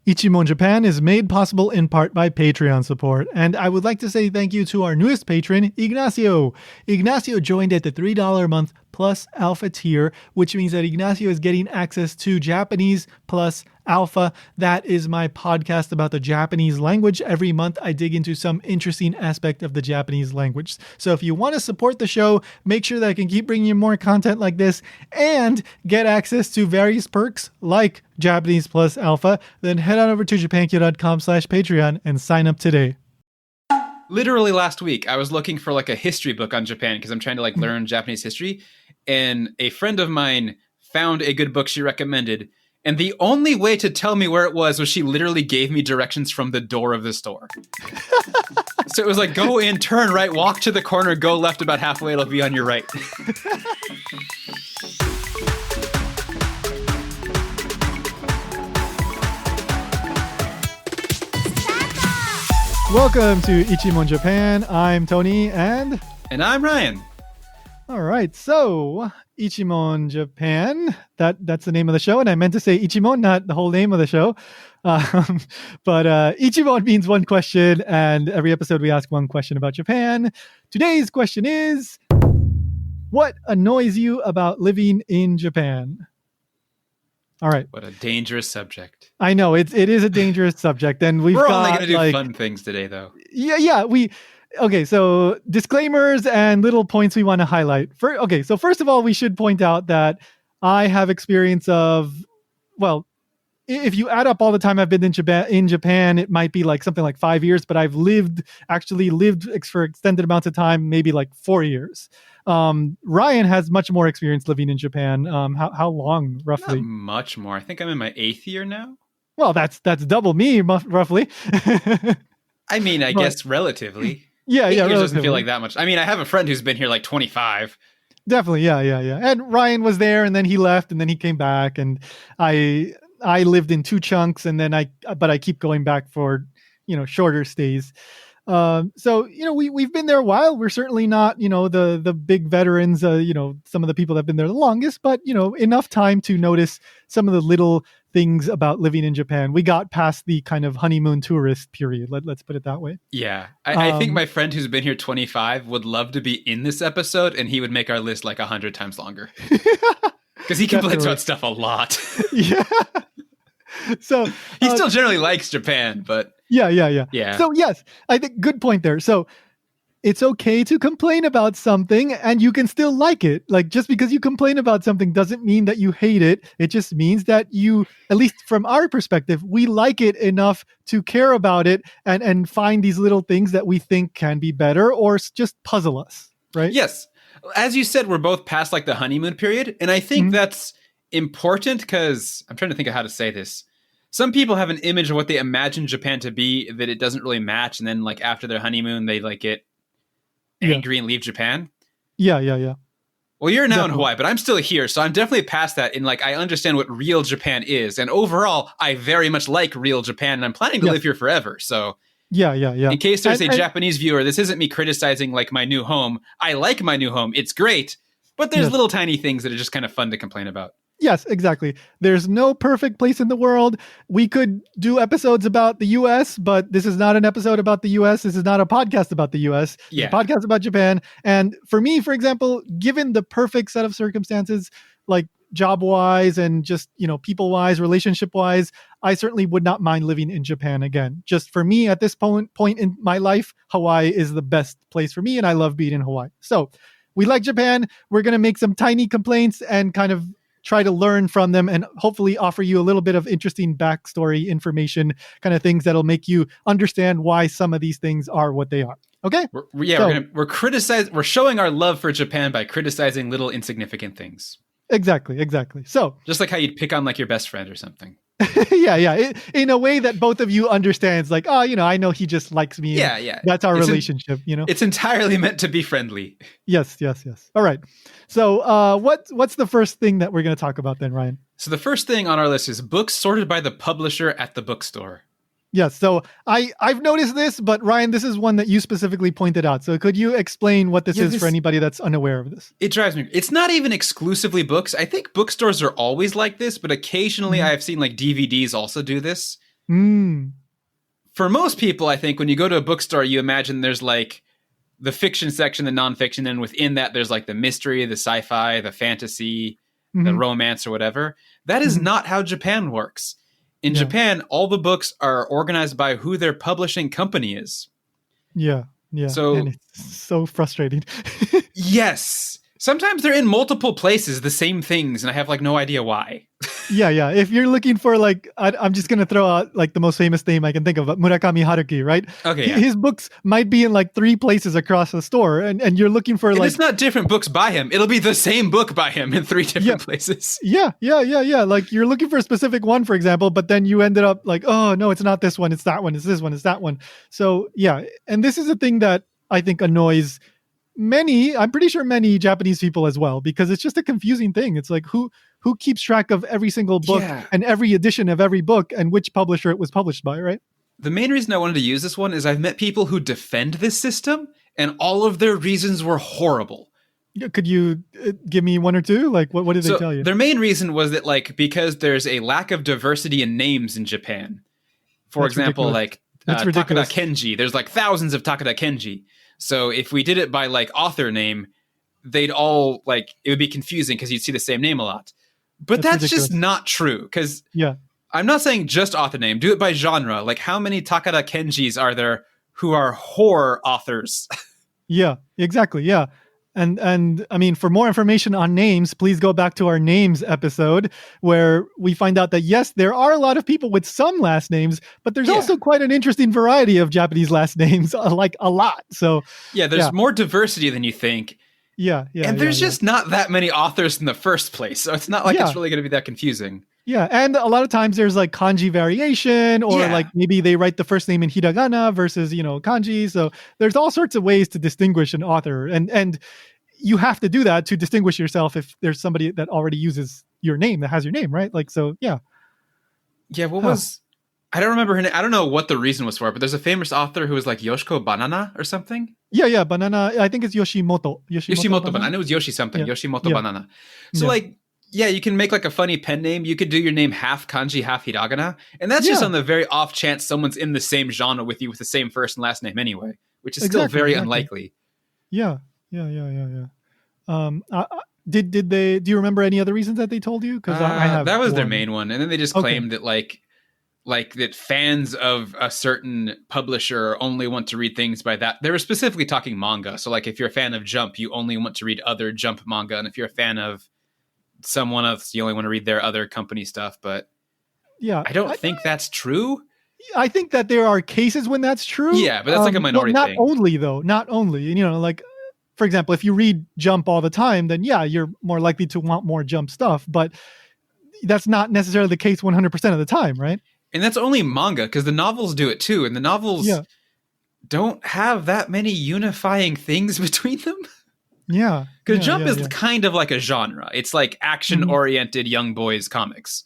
Ichimon Japan is made possible in part by Patreon support, and I would like to say thank you to our newest patron, Ignacio. Ignacio joined at the $3 a month plus alpha tier, which means that Ignacio is getting access to Japanese plus alpha. That is my podcast about the Japanese language. Every month I dig into some interesting aspect of the Japanese language. So if you want to support the show, make sure that I can keep bringing you more content like this and get access to various perks like Japanese plus alpha, then head on over to japankyo.com/Patreon and sign up today. Literally last week, I was looking for like a history book on Japan because I'm trying to like learn Japanese history. And a friend of mine found a good book she recommended. And the only way to tell me where it was she literally gave me directions from the door of the store. So it was like, go in, turn right, walk to the corner, go left about halfway, it'll be on your right. Welcome to Ichimon Japan. I'm Tony and I'm Ryan. All right, so Ichimon Japan, that's the name of the show, and I meant to say Ichimon, not the whole name of the show. But Ichimon means one question, and every episode we ask one question about Japan. Today's question is, what annoys you about living in Japan? All right. What a dangerous subject. I know, it is a dangerous subject, and we're only going to do fun things today, though. Yeah, Okay, so disclaimers and little points we want to highlight. So first of all, we should point out that I have experience of, well, if you add up all the time I've been in Japan, it might be like something like 5 years, but I've lived for extended amounts of time, maybe like 4 years. Ryan has much more experience living in Japan. How long, roughly? Not much more. I think I'm in my 8th year now. Well, that's double me, roughly. I mean, I guess relatively. Yeah, it doesn't feel like that much. I mean, I have a friend who's been here like 25. Definitely, yeah. And Ryan was there, and then he left, and then he came back, and I lived in 2 chunks, and then but I keep going back for shorter stays. So we've been there a while. We're certainly not the big veterans. Some of the people that have been there the longest, but enough time to notice some of the little things about living in Japan. We got past the kind of honeymoon tourist period. Let's put it that way. Yeah. I think my friend who's been here 25 would love to be in this episode, and he would make our list like 100 times longer. Because he complains about stuff a lot. Yeah. So he still generally likes Japan, but yeah. So yes, I think good point there. So it's okay to complain about something and you can still like it. Like, just because you complain about something doesn't mean that you hate it. It just means that you, at least from our perspective, we like it enough to care about it and find these little things that we think can be better or just puzzle us, right? Yes. As you said, we're both past like the honeymoon period. And I think that's important because I'm trying to think of how to say this. Some people have an image of what they imagine Japan to be that it doesn't really match. And then like after their honeymoon, they like get angry and leave Japan. Yeah. Well, you're now in Hawaii, but I'm still here. So I'm definitely past that. And like, I understand what real Japan is. And overall, I very much like real Japan and I'm planning to live here forever. So yeah. In case there's a Japanese viewer, this isn't me criticizing like my new home. I like my new home. It's great. But there's little tiny things that are just kind of fun to complain about. Yes, exactly. There's no perfect place in the world. We could do episodes about the U.S., but this is not an episode about the U.S. This is not a podcast about the U.S. It's a podcast about Japan. And for me, for example, given the perfect set of circumstances, like job-wise and just, people-wise, relationship-wise, I certainly would not mind living in Japan again. Just for me, at this point in my life, Hawaii is the best place for me, and I love being in Hawaii. So we like Japan. We're going to make some tiny complaints and kind of try to learn from them and hopefully offer you a little bit of interesting backstory information, kind of things that'll make you understand why some of these things are what they are. Okay? We're showing our love for Japan by criticizing little insignificant things. Exactly. So just like how you'd pick on like your best friend or something. Yeah. In a way that both of you understands, like, I know he just likes me. Yeah. That's our relationship, It's entirely meant to be friendly. Yes. All right. So what's the first thing that we're going to talk about then, Ryan? So the first thing on our list is books sorted by the publisher at the bookstore. Yes. So I've noticed this, but Ryan, this is one that you specifically pointed out. So could you explain what this is for anybody that's unaware of this? It drives me. It's not even exclusively books. I think bookstores are always like this, but occasionally I've seen like DVDs also do this. Mm. For most people, I think when you go to a bookstore, you imagine there's like the fiction section, the nonfiction, and within that there's like the mystery, the sci-fi, the fantasy, the romance or whatever. That is not how Japan works. In Japan, all the books are organized by who their publishing company is. Yeah. So, and it's so frustrating. Yes. Sometimes they're in multiple places, the same things, and I have like no idea why. Yeah. If you're looking for like, I'm just going to throw out like the most famous name I can think of, Murakami Haruki, right? Okay. Yeah. His books might be in like 3 places across the store, and you're looking for like... it's not different books by him. It'll be the same book by him in 3 different places. Yeah. Like you're looking for a specific one, for example, but then you ended up like, oh, no, it's not this one. It's that one. It's this one. It's that one. So yeah. And this is a thing that I think annoys I'm pretty sure many Japanese people as well, because it's just a confusing thing. It's like who keeps track of every single book and every edition of every book and which publisher it was published by, right? The main reason I wanted to use this one is I've met people who defend this system and all of their reasons were horrible. Could you give me 1 or 2? Like what did they tell you? Their main reason was that like because there's a lack of diversity in names in Japan. For example, ridiculous. Like Takada Kenji, there's like thousands of Takada Kenji. So if we did it by like author name, they'd all like, it would be confusing because you'd see the same name a lot. But that's just not true. Because I'm not saying just author name. Do it by genre. Like how many Takada Kenjis are there who are horror authors? Yeah, exactly. Yeah. And I mean, for more information on names, please go back to our names episode where we find out that, yes, there are a lot of people with some last names, but there's also quite an interesting variety of Japanese last names, like a lot. So there's more diversity than you think. And there's just not that many authors in the first place. So it's not like it's really going to be that confusing. Yeah, and a lot of times there's like kanji variation, or like maybe they write the first name in hiragana versus, kanji. So there's all sorts of ways to distinguish an author, and you have to do that to distinguish yourself if there's somebody that already uses your name, that has your name, right? Like, so yeah. What was, I don't remember her name. I don't know what the reason was for it, but there's a famous author who was like Yoshiko Banana or something. Yeah, Banana. I think it's Yoshimoto. Yoshimoto Banana. I know it was Yoshi something. Yoshimoto Banana. So you can make like a funny pen name. You could do your name half kanji, half hiragana. And that's just on the very off chance someone's in the same genre with you with the same first and last name anyway, which is still very unlikely. Yeah. Did they, do you remember any other reasons that they told you? Because I have that was their main one. And then they just claimed that like that fans of a certain publisher only want to read things by that. They were specifically talking manga. So like if you're a fan of Jump, you only want to read other Jump manga. And if you're a fan of someone else, you only want to read their other company stuff. But I don't think that's true. I think that there are cases when that's true. Yeah, but that's like a minority thing. Not only, like, for example, if you read Jump all the time, then you're more likely to want more Jump stuff. But that's not necessarily the case 100% of the time, right? And that's only manga, because the novels do it too. And the novels don't have that many unifying things between them. Yeah. Because Jump is kind of like a genre. It's like action-oriented young boys comics.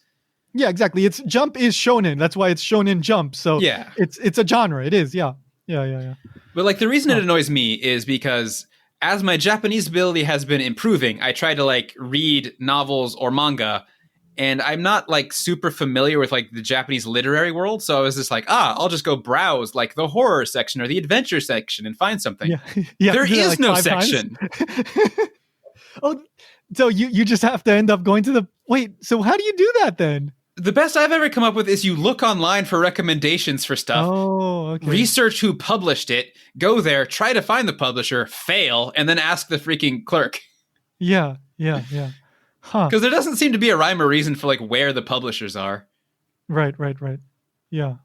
Yeah, exactly. Jump is shonen. That's why it's Shonen Jump. So it's a genre. It is. Yeah. But like the reason it annoys me is because as my Japanese ability has been improving, I try to like read novels or manga, and I'm not like super familiar with like the Japanese literary world. So I was just like, I'll just go browse like the horror section or the adventure section and find something. There is like no section. So you just have to end up going to so how do you do that then? The best I've ever come up with is you look online for recommendations for stuff. Oh, okay. Research who published it, go there, try to find the publisher, fail, and then ask the freaking clerk. Yeah. Because there doesn't seem to be a rhyme or reason for like where the publishers are. Right. Yeah.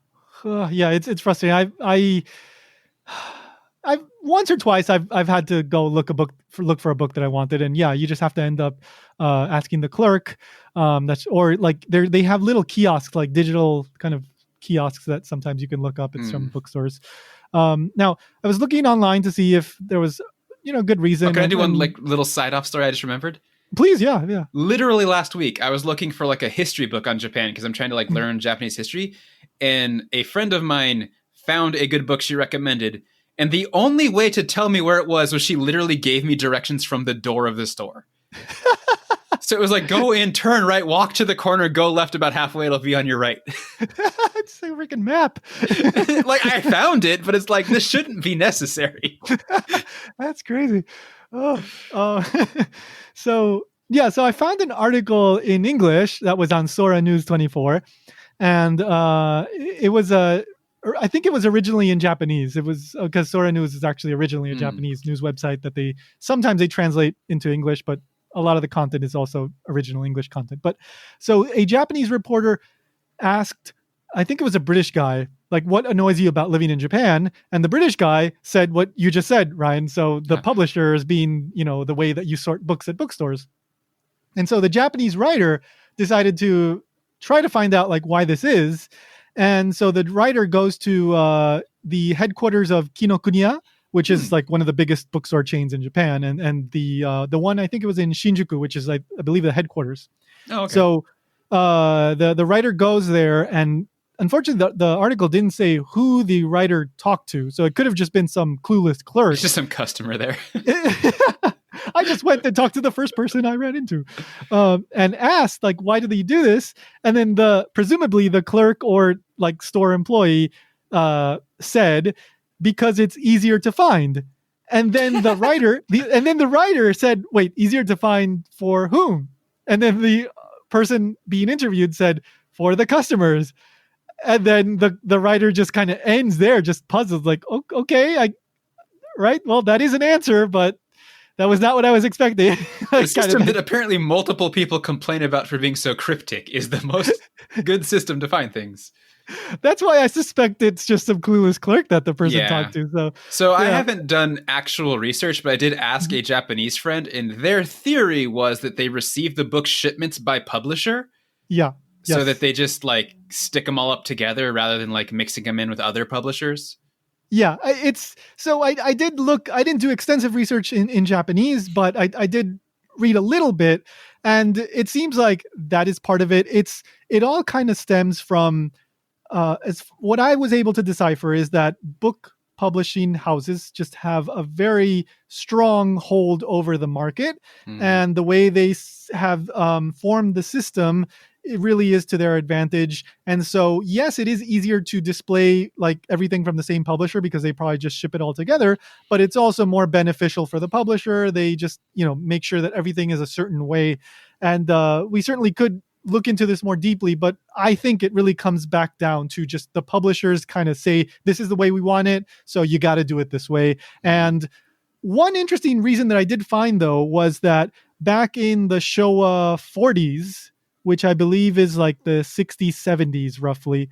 It's frustrating. I've once or twice I've had to go look for a book that I wanted, and you just have to end up asking the clerk. Or like they have little kiosks, like digital kind of kiosks that sometimes you can look up at some bookstores. Now I was looking online to see if there was good reason. Can I do one like little side off story I just remembered? Please, yeah. Literally last week, I was looking for like a history book on Japan because I'm trying to like learn Japanese history, and a friend of mine found a good book she recommended. And the only way to tell me where it was she literally gave me directions from the door of the store. So it was like, go in, turn right, walk to the corner, go left about halfway, it'll be on your right. It's a freaking map. Like, I found it, but it's like, this shouldn't be necessary. That's crazy. So I found an article in English that was on Sora News 24, and it was I think it was originally in Japanese. It was because Sora News is actually originally a Japanese news website that they sometimes translate into English, but a lot of the content is also original English content. But so a Japanese reporter asked, I think it was a British guy, like, what annoys you about living in Japan? And the British guy said what you just said, Ryan. So the publishers being, the way that you sort books at bookstores. And so the Japanese writer decided to try to find out like why this is. And so the writer goes to the headquarters of Kinokuniya, which is like one of the biggest bookstore chains in Japan. And the one, I think it was in Shinjuku, which is, I believe, the headquarters. Oh, okay. So the writer goes there, and unfortunately, the article didn't say who the writer talked to. So it could have just been some clueless clerk. It's just some customer there. I just went and talked to the first person I ran into and asked, like, why did he do this? And then presumably the clerk or like store employee said, because it's easier to find. And then the writer said, wait, easier to find for whom? And then the person being interviewed said, for the customers. And then the writer just kind of ends there, just puzzled, like, okay, right. Well, that is an answer, but that was not what I was expecting. The system that apparently multiple people complain about for being so cryptic is the most good system to find things. That's why I suspect it's just some clueless clerk that the person talked to. So I haven't done actual research, but I did ask a Japanese friend, and their theory was that they received the book shipments by publisher. Yeah. So that they just like stick them all up together rather than like mixing them in with other publishers. Yeah, I did look. I didn't do extensive research in Japanese, but I did read a little bit, and it seems like that is part of it. It all kind of stems from as what I was able to decipher is that book publishing houses just have a very strong hold over the market, and the way they have formed the system, it really is to their advantage. And so, yes, it is easier to display like everything from the same publisher because they probably just ship it all together, but it's also more beneficial for the publisher. They just, make sure that everything is a certain way. And we certainly could look into this more deeply, but I think it really comes back down to just the publishers kind of say, this is the way we want it, so you got to do it this way. And one interesting reason that I did find, though, was that back in the Showa 40s, which I believe is like the 60s, 70s, roughly,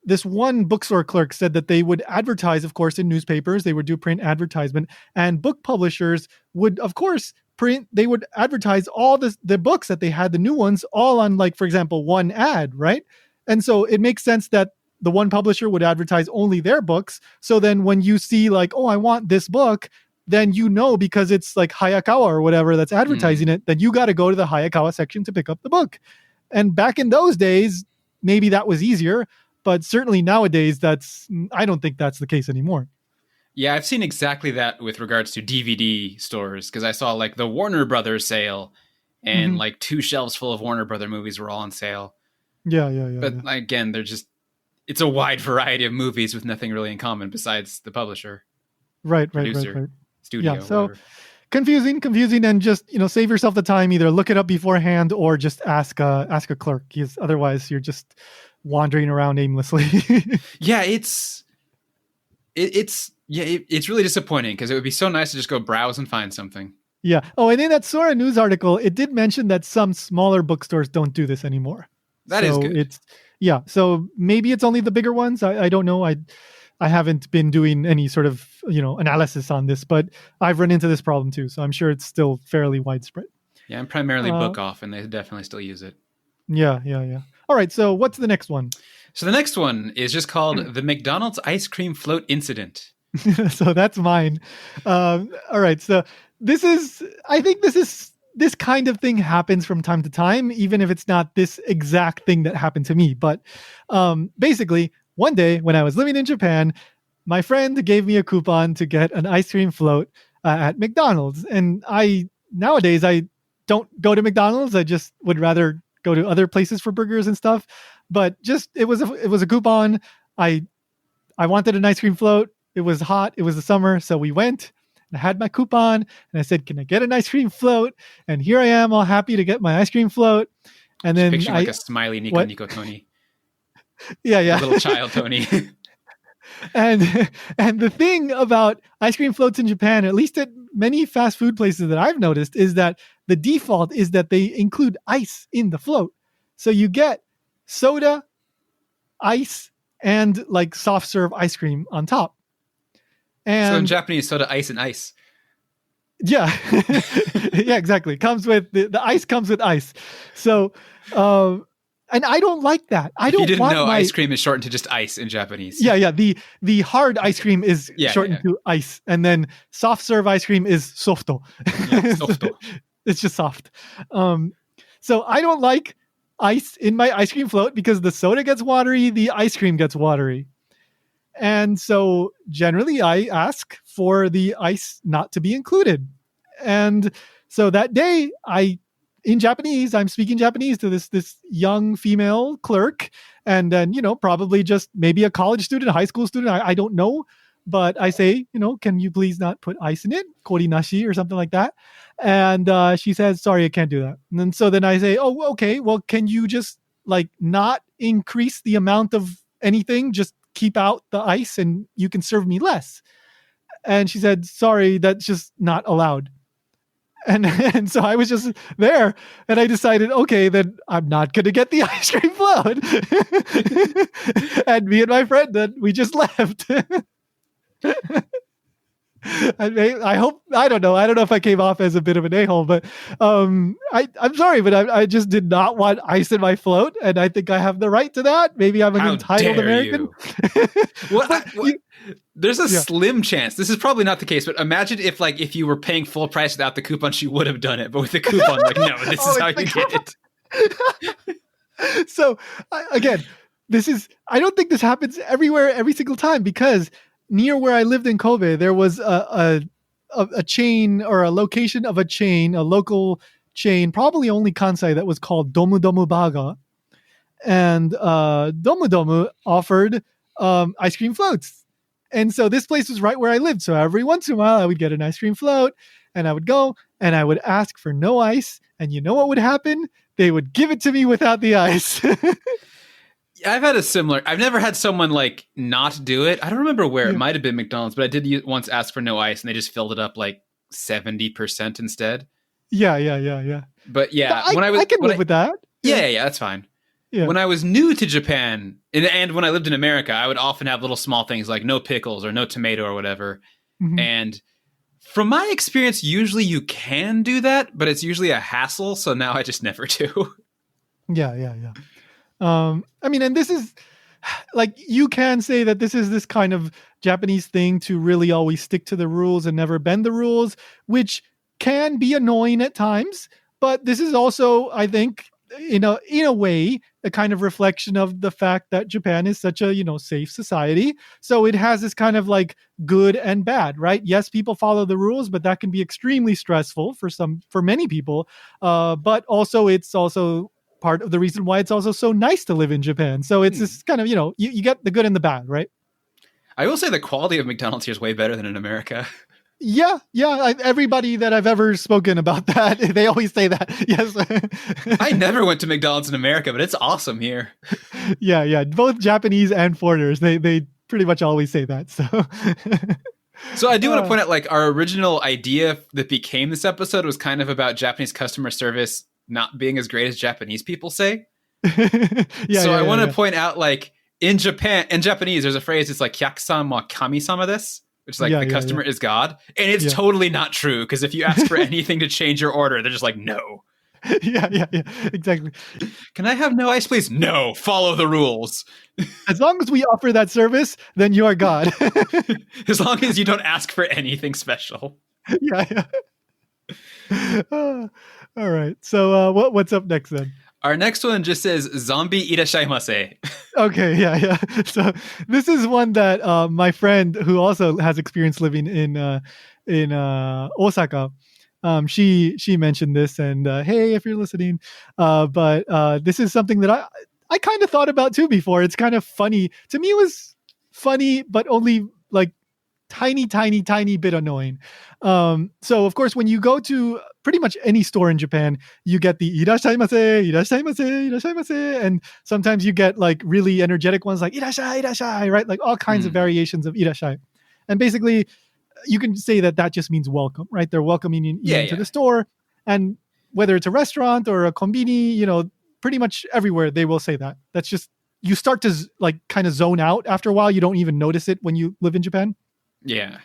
this one bookstore clerk said that they would advertise, of course, in newspapers. They would do print advertisement, and book publishers would, of course, they would advertise all the books that they had, the new ones, all on, like, for example, one ad, right? And so it makes sense that the one publisher would advertise only their books. So then when you see like, oh, I want this book, then because it's like Hayakawa or whatever that's advertising it, then you got to go to the Hayakawa section to pick up the book. And back in those days, maybe that was easier, but certainly nowadays, I don't think that's the case anymore. Yeah, I've seen exactly that with regards to DVD stores, because I saw like the Warner Brothers sale, and like 2 shelves full of Warner Brother movies were all on sale. Yeah. But again, it's a wide variety of movies with nothing really in common besides the publisher. Right. Studio. Yeah, so confusing, and just save yourself the time. Either look it up beforehand or just ask a clerk. Because otherwise, you're just wandering around aimlessly. Yeah, it's really disappointing because it would be so nice to just go browse and find something. Yeah. Oh, and in that Sora News article, it did mention that some smaller bookstores don't do this anymore. That is good. So maybe it's only the bigger ones. I don't know. I haven't been doing any sort of, analysis on this, but I've run into this problem too. So I'm sure it's still fairly widespread. Yeah, I'm primarily book off, and they definitely still use it. Yeah. All right. So what's the next one? So the next one is just called the McDonald's Ice Cream Float Incident. So that's mine. All right. So I think this kind of thing happens from time to time, even if it's not this exact thing that happened to me. But basically, one day when I was living in Japan, my friend gave me a coupon to get an ice cream float at McDonald's. And I nowadays I don't go to McDonald's. I just would rather go to other places for burgers and stuff. But just it was a coupon. I wanted an ice cream float. It was hot. It was the summer, so we went. And I had my coupon, and I said, "Can I get an ice cream float?" And here I am, all happy to get my ice cream float. And then picturing like a smiley Nico Tony. Yeah. A little child Tony. And the thing about ice cream floats in Japan, at least at many fast food places that I've noticed, is that the default is that they include ice in the float. So you get soda, ice, and like soft serve ice cream on top. And so in Japanese, soda, ice, and ice. Yeah. Yeah, exactly. Comes with the ice comes with ice. So and I don't like that. I don't. You didn't want know ice cream is shortened to just ice in Japanese. Yeah. The hard ice cream is shortened to ice, and then soft serve ice cream is softo. Yeah, softo. It's just soft. So I don't like ice in my ice cream float because the soda gets watery, the ice cream gets watery. And so generally I ask for the ice not to be included. And so that day I'm speaking Japanese to this young female clerk, and then, probably just maybe a college student, a high school student. I don't know. But I say, can you please not put ice in it? Kori nashi or something like that. And she says, sorry, I can't do that. And then I say, oh, okay, well, can you just like not increase the amount of anything? Just keep out the ice and you can serve me less. And she said, sorry, that's just not allowed. And so I was just there, and I decided, okay, then I'm not going to get the ice cream float. And me and my friend, then we just left. I hope, I don't know if I came off as a bit of an a-hole, but I'm sorry, but I just did not want ice in my float, and I think I have the right to that. Maybe I'm an entitled American. There's a slim chance. This is probably not the case, but imagine if you were paying full price without the coupon, she would have done it. But with the coupon, like, no, this is how you get it. So again, I don't think this happens everywhere, every single time, because near where I lived in Kobe, there was a chain, or a location of a chain, a local chain, probably only Kansai, that was called Domu Domu Baga. And Domu Domu offered ice cream floats. And so this place was right where I lived. So every once in a while I would get an ice cream float, and I would go and I would ask for no ice. And you know what would happen? They would give it to me without the ice. I've never had someone like not do it. I don't remember where. It might have been McDonald's, but I did once ask for no ice, and they just filled it up like 70% instead. Yeah. But yeah, I can live with that. Yeah, that's fine. Yeah. When I was new to Japan, and when I lived in America, I would often have little small things like no pickles or no tomato or whatever. Mm-hmm. And from my experience, usually you can do that, but it's usually a hassle. So now I just never do. Yeah. I mean, and this is like, you can say that this is this kind of Japanese thing to really always stick to the rules and never bend the rules, which can be annoying at times. But this is also, I think, in a way, a kind of reflection of the fact that Japan is such a, safe society. So it has this kind of like good and bad, right? Yes, people follow the rules, but that can be extremely stressful for many people. But also, it's also part of the reason why it's also so nice to live in Japan. So it's this kind of, you get the good and the bad, right? I will say the quality of McDonald's here is way better than in America. Yeah. Everybody that I've ever spoken about that, they always say that. Yes. I never went to McDonald's in America, but it's awesome here. Yeah. Both Japanese and foreigners, they pretty much always say that. So I do want to point out, like, our original idea that became this episode was kind of about Japanese customer service not being as great as Japanese people say. I want to point out, like, in Japanese, there's a phrase, it's like hyakusan wa kami-sama desu, which is like the customer is God. And it's totally not true, because if you ask for anything to change your order, they're just like, no. Yeah, exactly. Can I have no ice, please? No, follow the rules. As long as we offer that service, then you are God. As long as you don't ask for anything special. Yeah. All right. So what's up next then? Our next one just says zombie irashaimase. Okay, yeah. So this is one that my friend, who also has experience living in Osaka, She mentioned this, and hey, if you're listening, but this is something that I kind of thought about too before. It's kind of funny. To me, it was funny, but only like tiny bit annoying. So of course, when you go to pretty much any store in Japan, you get the irashaimase, irashaimase, irashaimase, and sometimes you get like really energetic ones like irashai, irashai, right? Like all kinds of variations of irashai. And basically, you can say that just means welcome, right? They're welcoming you into the store. And whether it's a restaurant or a konbini, pretty much everywhere they will say that. That's just, you start to like kind of zone out after a while. You don't even notice it when you live in Japan. Yeah.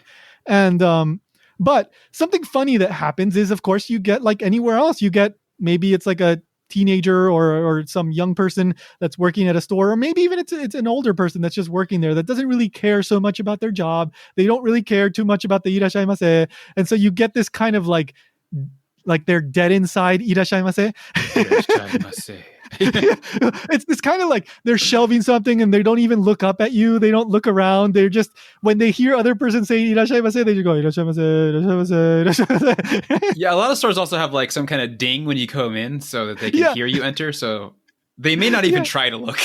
And but something funny that happens is, of course, you get like anywhere else, you get, maybe it's like a teenager or some young person that's working at a store, or maybe even it's an older person that's just working there that doesn't really care so much about their job. They don't really care too much about the irashaimase. And so you get this kind of like they're dead inside irashaimase. Irashaimase. It's this kind of like they're shelving something and they don't even look up at you. They don't look around. They're just, when they hear other person say irashaimase, they just go irashaimase, irashaimase, irashaimase. Yeah, a lot of stores also have like some kind of ding when you come in so that they can hear you enter. So they may not even try to look.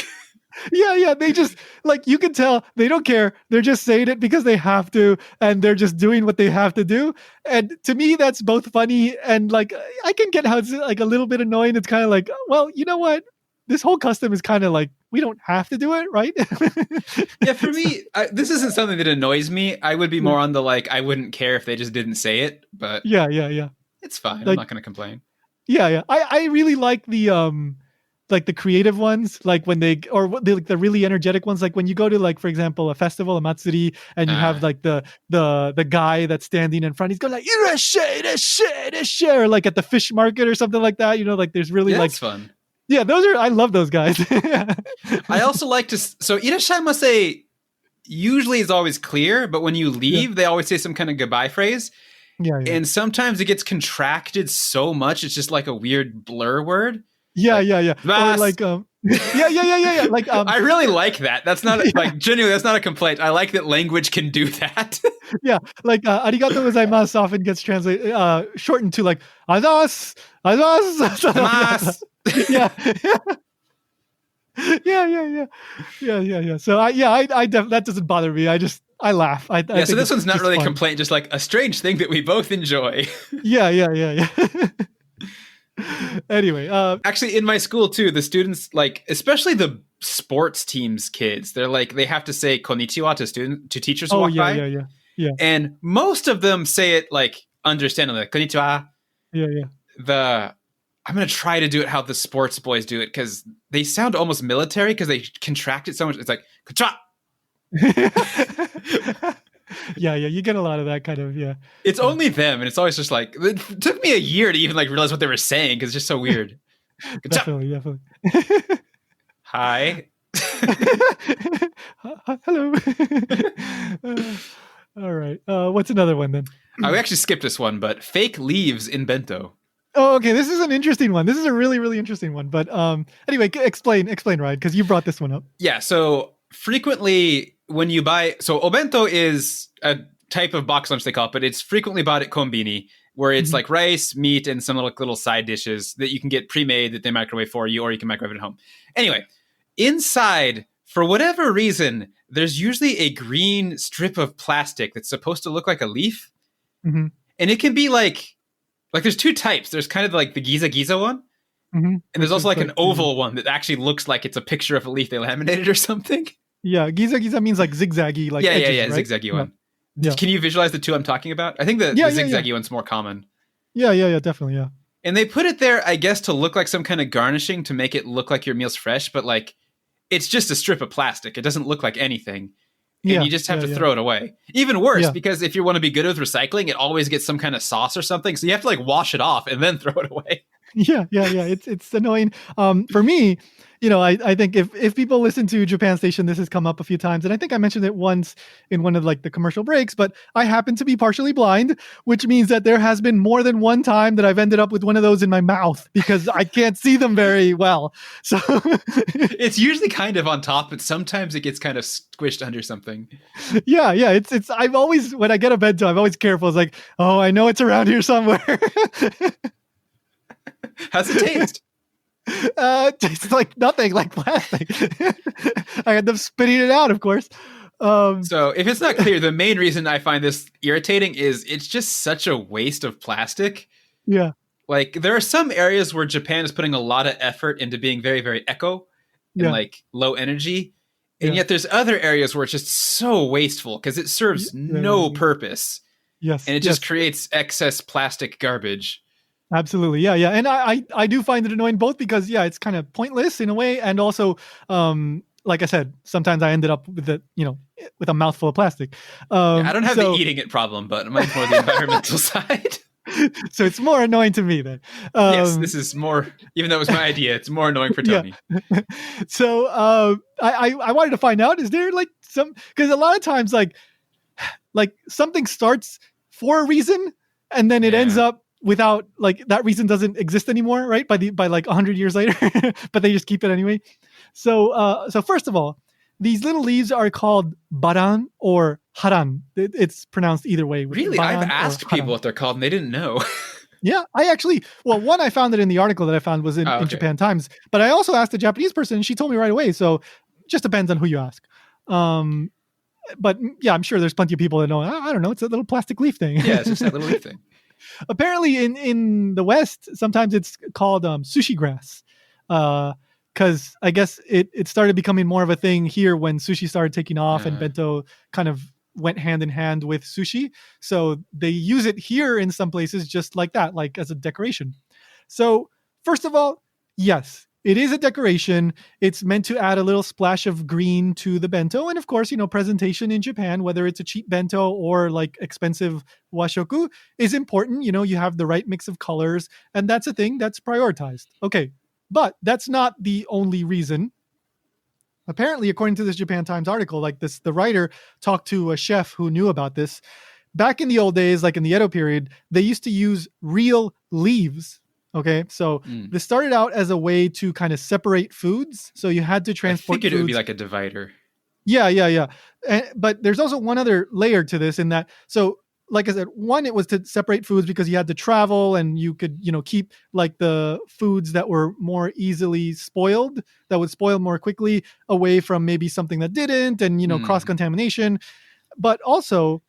Yeah. They just, like, you can tell they don't care. They're just saying it because they have to, and they're just doing what they have to do. And to me, that's both funny and like, I can get how it's like a little bit annoying. It's kind of like, well, you know what? This whole custom is kind of like, we don't have to do it, right? Yeah, for me, this isn't something that annoys me. I would be more on the like, I wouldn't care if they just didn't say it, but yeah. It's fine. Like, I'm not going to complain. Yeah. I really like the creative ones, like when they, or the really energetic ones, like when you go to, like, for example, a festival, a matsuri, and you have like the guy that's standing in front, he's going like irashae, irashae, irashae, or like at the fish market or something like that, like there's really like, that's fun. Yeah, I love those guys. I also like to, so irashaimase usually is always clear, but when you leave, they always say some kind of goodbye phrase. Yeah. And sometimes it gets contracted so much, it's just like a weird blur word. Yeah. Vas. Or like, yeah. Like, I really like that. That's not like, genuinely, that's not a complaint. I like that language can do that. Yeah, like arigato gozaimasu often gets translated, shortened to like azamas. Yeah. So I that doesn't bother me. I laugh. I so this one's not really a complaint, just like a strange thing that we both enjoy. Yeah. Anyway, actually, in my school too, the students, like, especially the sports teams kids, they're like, they have to say konnichiwa to teachers who walk by. Yeah. And most of them say it like understandably, like, konnichiwa. Yeah. I'm going to try to do it how the sports boys do it, because they sound almost military because they contract it so much. It's like, konnichiwa. Yeah, you get a lot of that kind of, It's only them, and it's always just like, it took me a year to even like realize what they were saying, because it's just so weird. Definitely. Hi. Hello. All right. What's another one then? We actually skipped this one, but fake leaves in Bento. Oh, okay. This is an interesting one. This is a really, really interesting one. But anyway, explain, Ryan, because you brought this one up. Yeah. So frequently when you buy, so obento is a type of box lunch, they call it, but it's frequently bought at konbini, where it's like rice, meat, and some little side dishes that you can get pre-made that they microwave for you, or you can microwave it at home. Anyway, inside, for whatever reason, there's usually a green strip of plastic that's supposed to look like a leaf. Mm-hmm. And it can be like there's two types. There's kind of like the Giza one. Mm-hmm. And there's also like an oval one that actually looks like it's a picture of a leaf they laminated or something. Yeah, Giza means like zigzaggy, like edges, right? Zigzaggy one. Yeah. Can you visualize the two I'm talking about? I think the zigzaggy one's more common. Yeah, definitely, yeah. And they put it there, I guess, to look like some kind of garnishing to make it look like your meal's fresh, but like it's just a strip of plastic. It doesn't look like anything. And you just have to throw it away. Even worse, because if you want to be good with recycling, it always gets some kind of sauce or something. So you have to like wash it off and then throw it away. Yeah. It's annoying. For me, I think if people listen to Japan Station, this has come up a few times, and I think I mentioned it once in one of like the commercial breaks, but I happen to be partially blind, which means that there has been more than one time that I've ended up with one of those in my mouth because I can't see them very well. So it's usually kind of on top, but sometimes it gets kind of squished under something. Yeah. It's I've always, when I get a bento, I'm always careful. It's like, oh, I know it's around here somewhere. How's it taste? Tastes like nothing, like plastic. I end up spitting it out, of course. So if it's not clear, the main reason I find this irritating is it's just such a waste of plastic. Yeah. Like there are some areas where Japan is putting a lot of effort into being very, very eco and like low energy. And yet there's other areas where it's just so wasteful because it serves no purpose. Yes. And it just creates excess plastic garbage. Absolutely. Yeah. And I do find it annoying both because, it's kind of pointless in a way. And also, like I said, sometimes I ended up with with a mouthful of plastic. I don't have the eating it problem, but mine's more the environmental side. So it's more annoying to me then. Yes, this is more, even though it was my idea, it's more annoying for Tony. Yeah. So I wanted to find out, is there like because a lot of times like something starts for a reason and then it ends up without, like, that reason doesn't exist anymore, right? By like 100 years later, but they just keep it anyway. So first of all, these little leaves are called baran or haran. It's pronounced either way. Really? I've asked people what they're called and they didn't know. Yeah, I actually, one, I found it in the article that I found was in Japan Times, but I also asked a Japanese person and she told me right away. So just depends on who you ask. But yeah, I'm sure there's plenty of people that know, I don't know, it's a little plastic leaf thing. Yeah, it's just that little leaf thing. Apparently in the West, sometimes it's called sushi grass. Because I guess it started becoming more of a thing here when sushi started taking off and bento kind of went hand in hand with sushi. So they use it here in some places just like that, like as a decoration. So first of all, yes, it is a decoration. It's meant to add a little splash of green to the bento. And of course, presentation in Japan, whether it's a cheap bento or like expensive washoku, is important. You have the right mix of colors, and that's a thing that's prioritized. Okay. But that's not the only reason. Apparently, according to this Japan Times article, the writer talked to a chef who knew about this. Back in the old days, like in the Edo period, they used to use real leaves. Okay, so this started out as a way to kind of separate foods. So you had to transport. I figured it would be like a divider. Yeah. But there's also one other layer to this in that. So, like I said, one, it was to separate foods because you had to travel and you could, keep like the foods that were more easily spoiled, that would spoil more quickly, away from maybe something that didn't, and, cross-contamination. But also,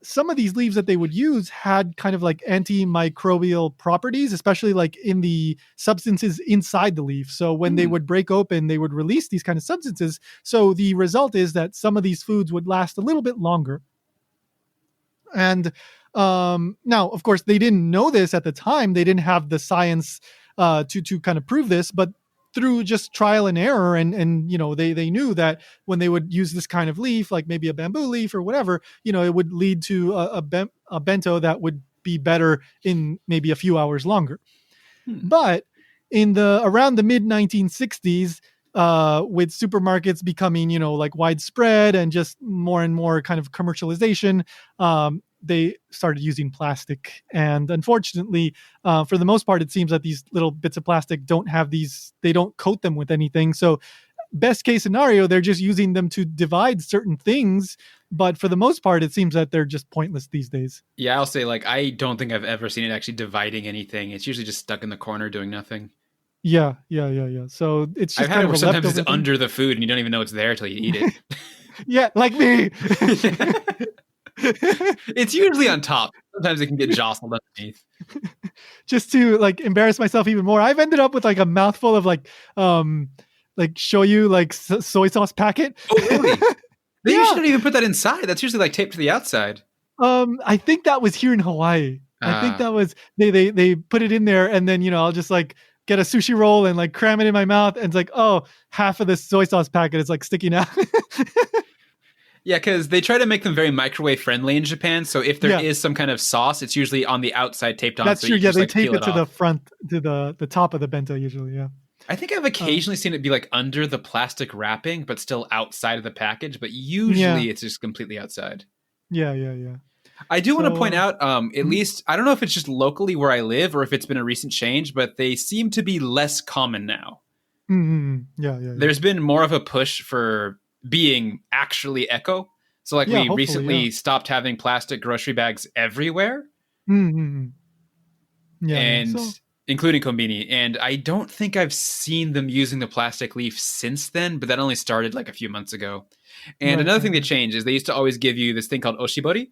some of these leaves that they would use had kind of like antimicrobial properties, especially like in the substances inside the leaf. So when they would break open, they would release these kind of substances. So the result is that some of these foods would last a little bit longer. And now, of course, they didn't know this at the time. They didn't have the science to kind of prove this, but through just trial and error, and they knew that when they would use this kind of leaf, like maybe a bamboo leaf or whatever, it would lead to a bento that would be better in maybe a few hours longer. But in around the mid 1960s, with supermarkets becoming, like widespread and just more and more kind of commercialization, they started using plastic. And unfortunately, for the most part, it seems that these little bits of plastic they don't coat them with anything. So best case scenario, they're just using them to divide certain things. But for the most part, it seems that they're just pointless these days. Yeah, I'll say, like, I don't think I've ever seen it actually dividing anything. It's usually just stuck in the corner doing nothing. Yeah. So it's just I've had it where sometimes it's under the food and you don't even know it's there till you eat it. Yeah, like me. It's usually on top. Sometimes it can get jostled underneath. Just to like embarrass myself even more, I've ended up with like a mouthful of like shoyu, like soy sauce packet. Oh, really? They usually don't even put that inside. That's usually like taped to the outside. I think that was here in Hawaii. I think that was they put it in there, and then I'll just like get a sushi roll and like cram it in my mouth, and it's like, oh, half of this soy sauce packet is like sticking out. Yeah, because they try to make them very microwave friendly in Japan. So if there is some kind of sauce, it's usually on the outside taped on. That's so true. You Yeah, just, they like, tape peel it to off. the front, to the top of the bento usually. Yeah. I think I've occasionally seen it be like under the plastic wrapping, but still outside of the package. But usually it's just completely outside. Yeah. I do want to point out, at least, I don't know if it's just locally where I live or if it's been a recent change, but they seem to be less common now. Yeah. There's been more of a push for being actually eco. So like we recently stopped having plastic grocery bags everywhere. Yeah, and including Konbini. And I don't think I've seen them using the plastic leaf since then, but that only started like a few months ago. And another thing they changed is they used to always give you this thing called oshibori,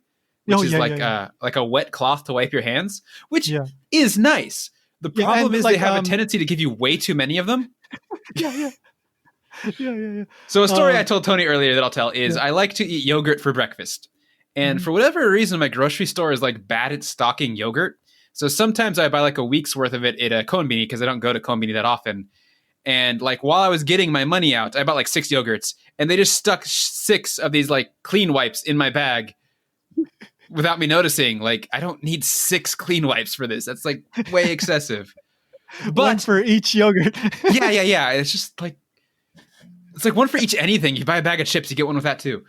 which is like a wet cloth to wipe your hands, which is nice. The problem is they have a tendency to give you way too many of them. Yeah. So a story I told Tony earlier that I'll tell is I like to eat yogurt for breakfast. And for whatever reason, my grocery store is like bad at stocking yogurt. So sometimes I buy like a week's worth of it at a Konbini because I don't go to Konbini that often. And like while I was getting my money out, I bought like 6 yogurts and they just stuck 6 of these like clean wipes in my bag without me noticing. Like I don't need 6 clean wipes for this. That's like way excessive. But one for each yogurt. Yeah. It's just like, it's like one for each anything. You buy a bag of chips, you get one with that too.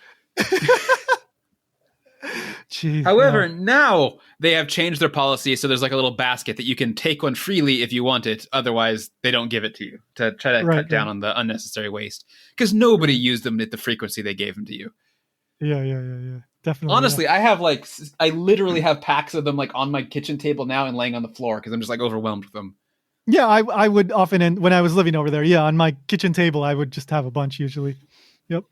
Jeez, however, now they have changed their policy. So there's like a little basket that you can take one freely if you want it. Otherwise, they don't give it to you to try to cut down on the unnecessary waste because nobody used them at the frequency they gave them to you. Yeah. Definitely. Honestly, I literally have packs of them like on my kitchen table now and laying on the floor because I'm just like overwhelmed with them. Yeah, I would often, when I was living over there, on my kitchen table, I would just have a bunch usually. Yep.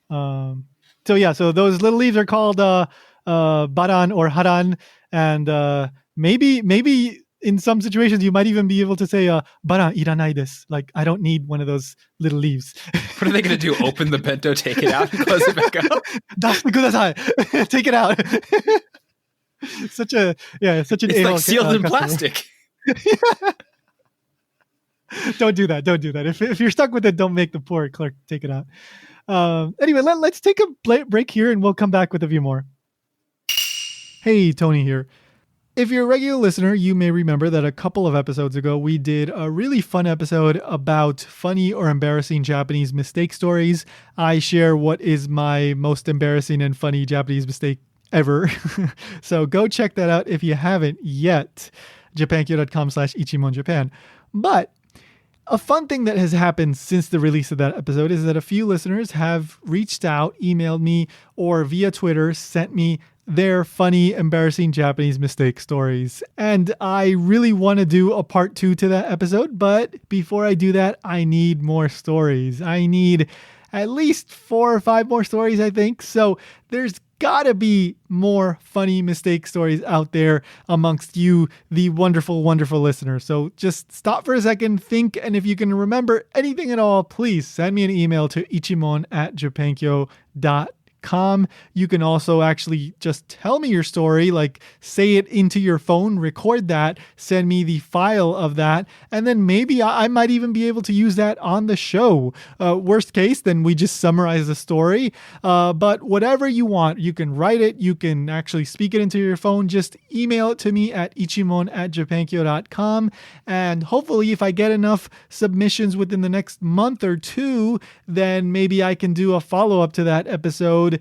So those little leaves are called baran or haran, and maybe in some situations you might even be able to say baran iranai desu, like I don't need one of those little leaves. What are they going to do? Open the bento, take it out, and close it back up? Dasu kudasai. Take it out. such an it's like sealed in plastic. Don't do that. If you're stuck with it, don't make the poor clerk take it out. Anyway, let's take a break here and we'll come back with a few more. Hey, Tony here. If you're a regular listener, you may remember that a couple of episodes ago, we did a really fun episode about funny or embarrassing Japanese mistake stories. I share what is my most embarrassing and funny Japanese mistake ever. So go check that out if you haven't yet. japankyo.com/Ichimon Japan. But a fun thing that has happened since the release of that episode is that a few listeners have reached out, emailed me, or via Twitter sent me their funny, embarrassing Japanese mistake stories. And I really want to do a part 2 to that episode, but before I do that, I need more stories. I need at least 4 or 5 more stories, I think. So there's gotta be more funny mistake stories out there amongst you, the wonderful, wonderful listeners. So just stop for a second, think, and if you can remember anything at all, please send me an email to ichimon@japankyo.com. You can also actually just tell me your story, like say it into your phone, record that, send me the file of that, and then maybe I might even be able to use that on the show. Worst case, then we just summarize the story. But whatever you want, you can write it, you can actually speak it into your phone, just email it to me at ichimon@japankyo.com. And hopefully if I get enough submissions within the next month or 2, then maybe I can do a follow-up to that episode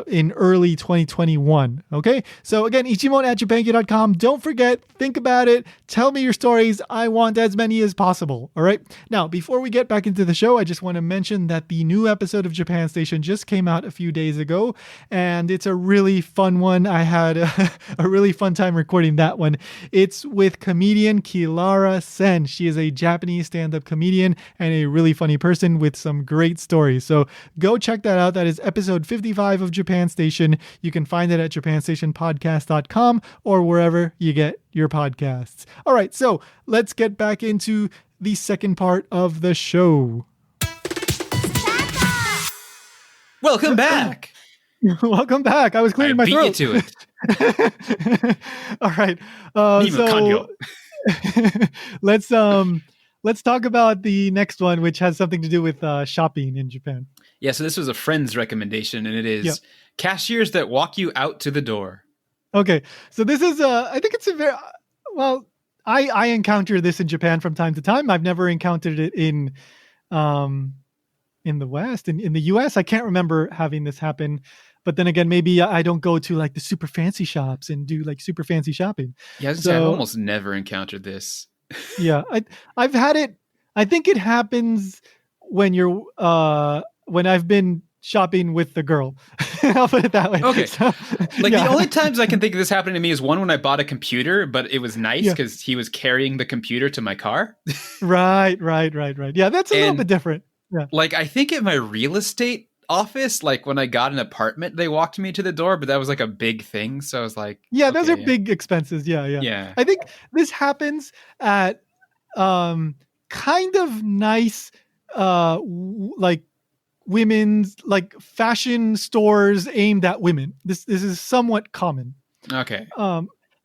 in early 2021. Okay, so again, ichimon@japankyo.com. Don't forget, think about it, tell me your stories. I want as many as possible. All right, now before we get back into the show, I just want to mention that the new episode of Japan Station just came out a few days ago, and it's a really fun one. I had a really fun time recording that one. It's with comedian Kilara Sen. She is a Japanese stand-up comedian and a really funny person with some great stories. So go check that out. That is episode 55 of Japan Station. You can find it at japanstationpodcast.com or wherever you get your podcasts. All right, so let's get back into the second part of the show. Welcome back. Welcome back. I was clearing my throat. Beat you to it. All right. So let's talk about the next one, which has something to do with shopping in Japan. Yeah, so this was a friend's recommendation, and it is cashiers that walk you out to the door. Okay, so this is, I think it's a very, well, I encounter this in Japan from time to time. I've never encountered it in the West. In the US, I can't remember having this happen. But then again, maybe I don't go to like the super fancy shops and do like super fancy shopping. Yeah, I've almost never encountered this. Yeah, I've had it. I think it happens when when I've been shopping with the girl. I'll put it that way. Okay. So, the only times I can think of this happening to me is one when I bought a computer, but it was nice because he was carrying the computer to my car. Right. Yeah, that's a little bit different. Yeah. Like, I think at my real estate office, like when I got an apartment, they walked me to the door, but that was like a big thing. So I was like, those are big expenses. Yeah. I think this happens at kind of nice like women's like fashion stores aimed at women. This is somewhat common. Okay.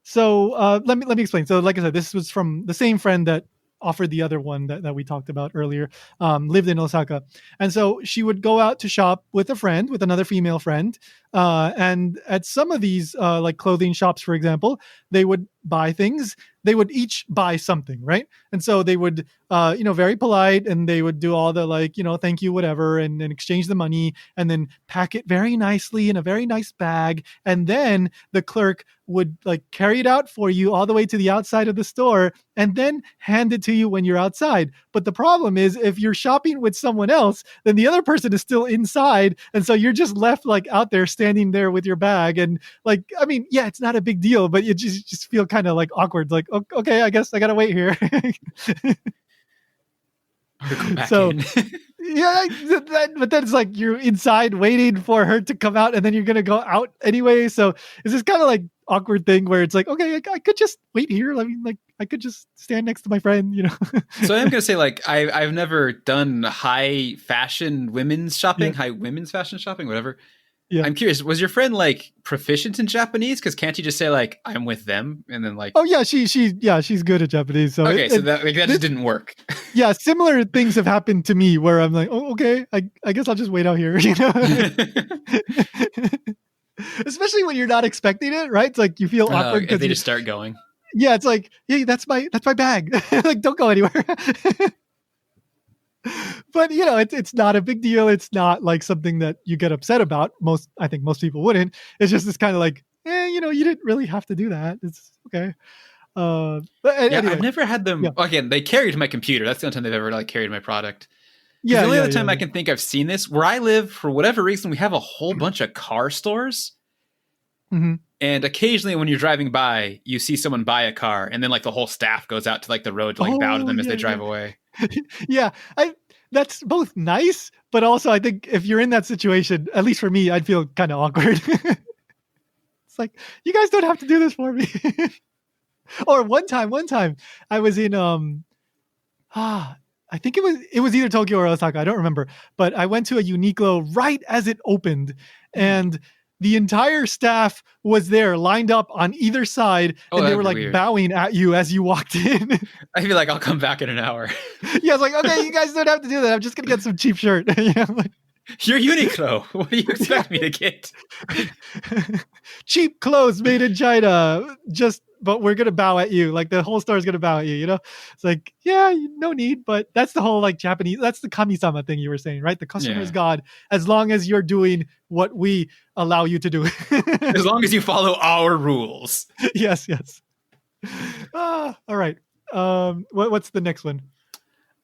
So let me explain. So like I said, this was from the same friend that offered the other one that we talked about earlier, lived in Osaka. And so she would go out to shop with another female friend. And at some of these like clothing shops, for example, they would buy things. They would each buy something, right? And so they would, very polite, and they would do all the like, thank you, whatever, and exchange the money, and then pack it very nicely in a very nice bag. And then the clerk would like carry it out for you all the way to the outside of the store and then hand it to you when you're outside. But the problem is if you're shopping with someone else, then the other person is still inside. And so you're just left like out there standing there with your bag. And like, I mean, yeah, it's not a big deal, but you just feel kind of like awkward. Like, okay, I guess I got to wait here. So yeah, but then it's like you're inside waiting for her to come out and then you're going to go out anyway. So it's this kind of like awkward thing where it's like, okay, I could just wait here. I mean, like I could just stand next to my friend, So I'm going to say like, I've never done high women's fashion shopping, whatever. Yeah. I'm curious, was your friend like proficient in Japanese? Because can't you just say like, I'm with them and then like... Oh yeah, she's good at Japanese. So okay, so that just didn't work. Yeah, similar things have happened to me where I'm like, oh, okay, I guess I'll just wait out here, Especially when you're not expecting it, right? It's like you feel awkward because they just start going. Yeah, it's like, hey, that's my bag. Like, don't go anywhere. But it's not a big deal. It's not like something that you get upset about. I think most people wouldn't. It's just this kind of like, you didn't really have to do that. It's okay. But anyway. I've never had them. Yeah. Again, they carried my computer. That's the only time they've ever like carried my product. Yeah. The only other time I can think I've seen this, where I live, for whatever reason, we have a whole bunch of car stores. Mm-hmm. And occasionally when you're driving by, you see someone buy a car and then like the whole staff goes out to like the road to like bow to them as they drive away. Yeah, that's both nice, but also I think if you're in that situation, at least for me, I'd feel kind of awkward. It's like, you guys don't have to do this for me. Or one time I was in I think it was either Tokyo or Osaka, I don't remember, but I went to a Uniqlo right as it opened, and the entire staff was there lined up on either side, and they were like bowing at you as you walked in. I feel like I'll come back in an hour. Yeah, I was like, okay, you guys don't have to do that. I'm just going to get some cheap shirt. You're Uniqlo. What do you expect me to get? Cheap clothes made in China. But we're going to bow at you. Like the whole store is going to bow at you, It's like, yeah, no need. But that's the whole like Japanese, that's the kami-sama thing you were saying, right? The customer is God, as long as you're doing what we allow you to do. As long as you follow our rules. Yes. All right. What's the next one?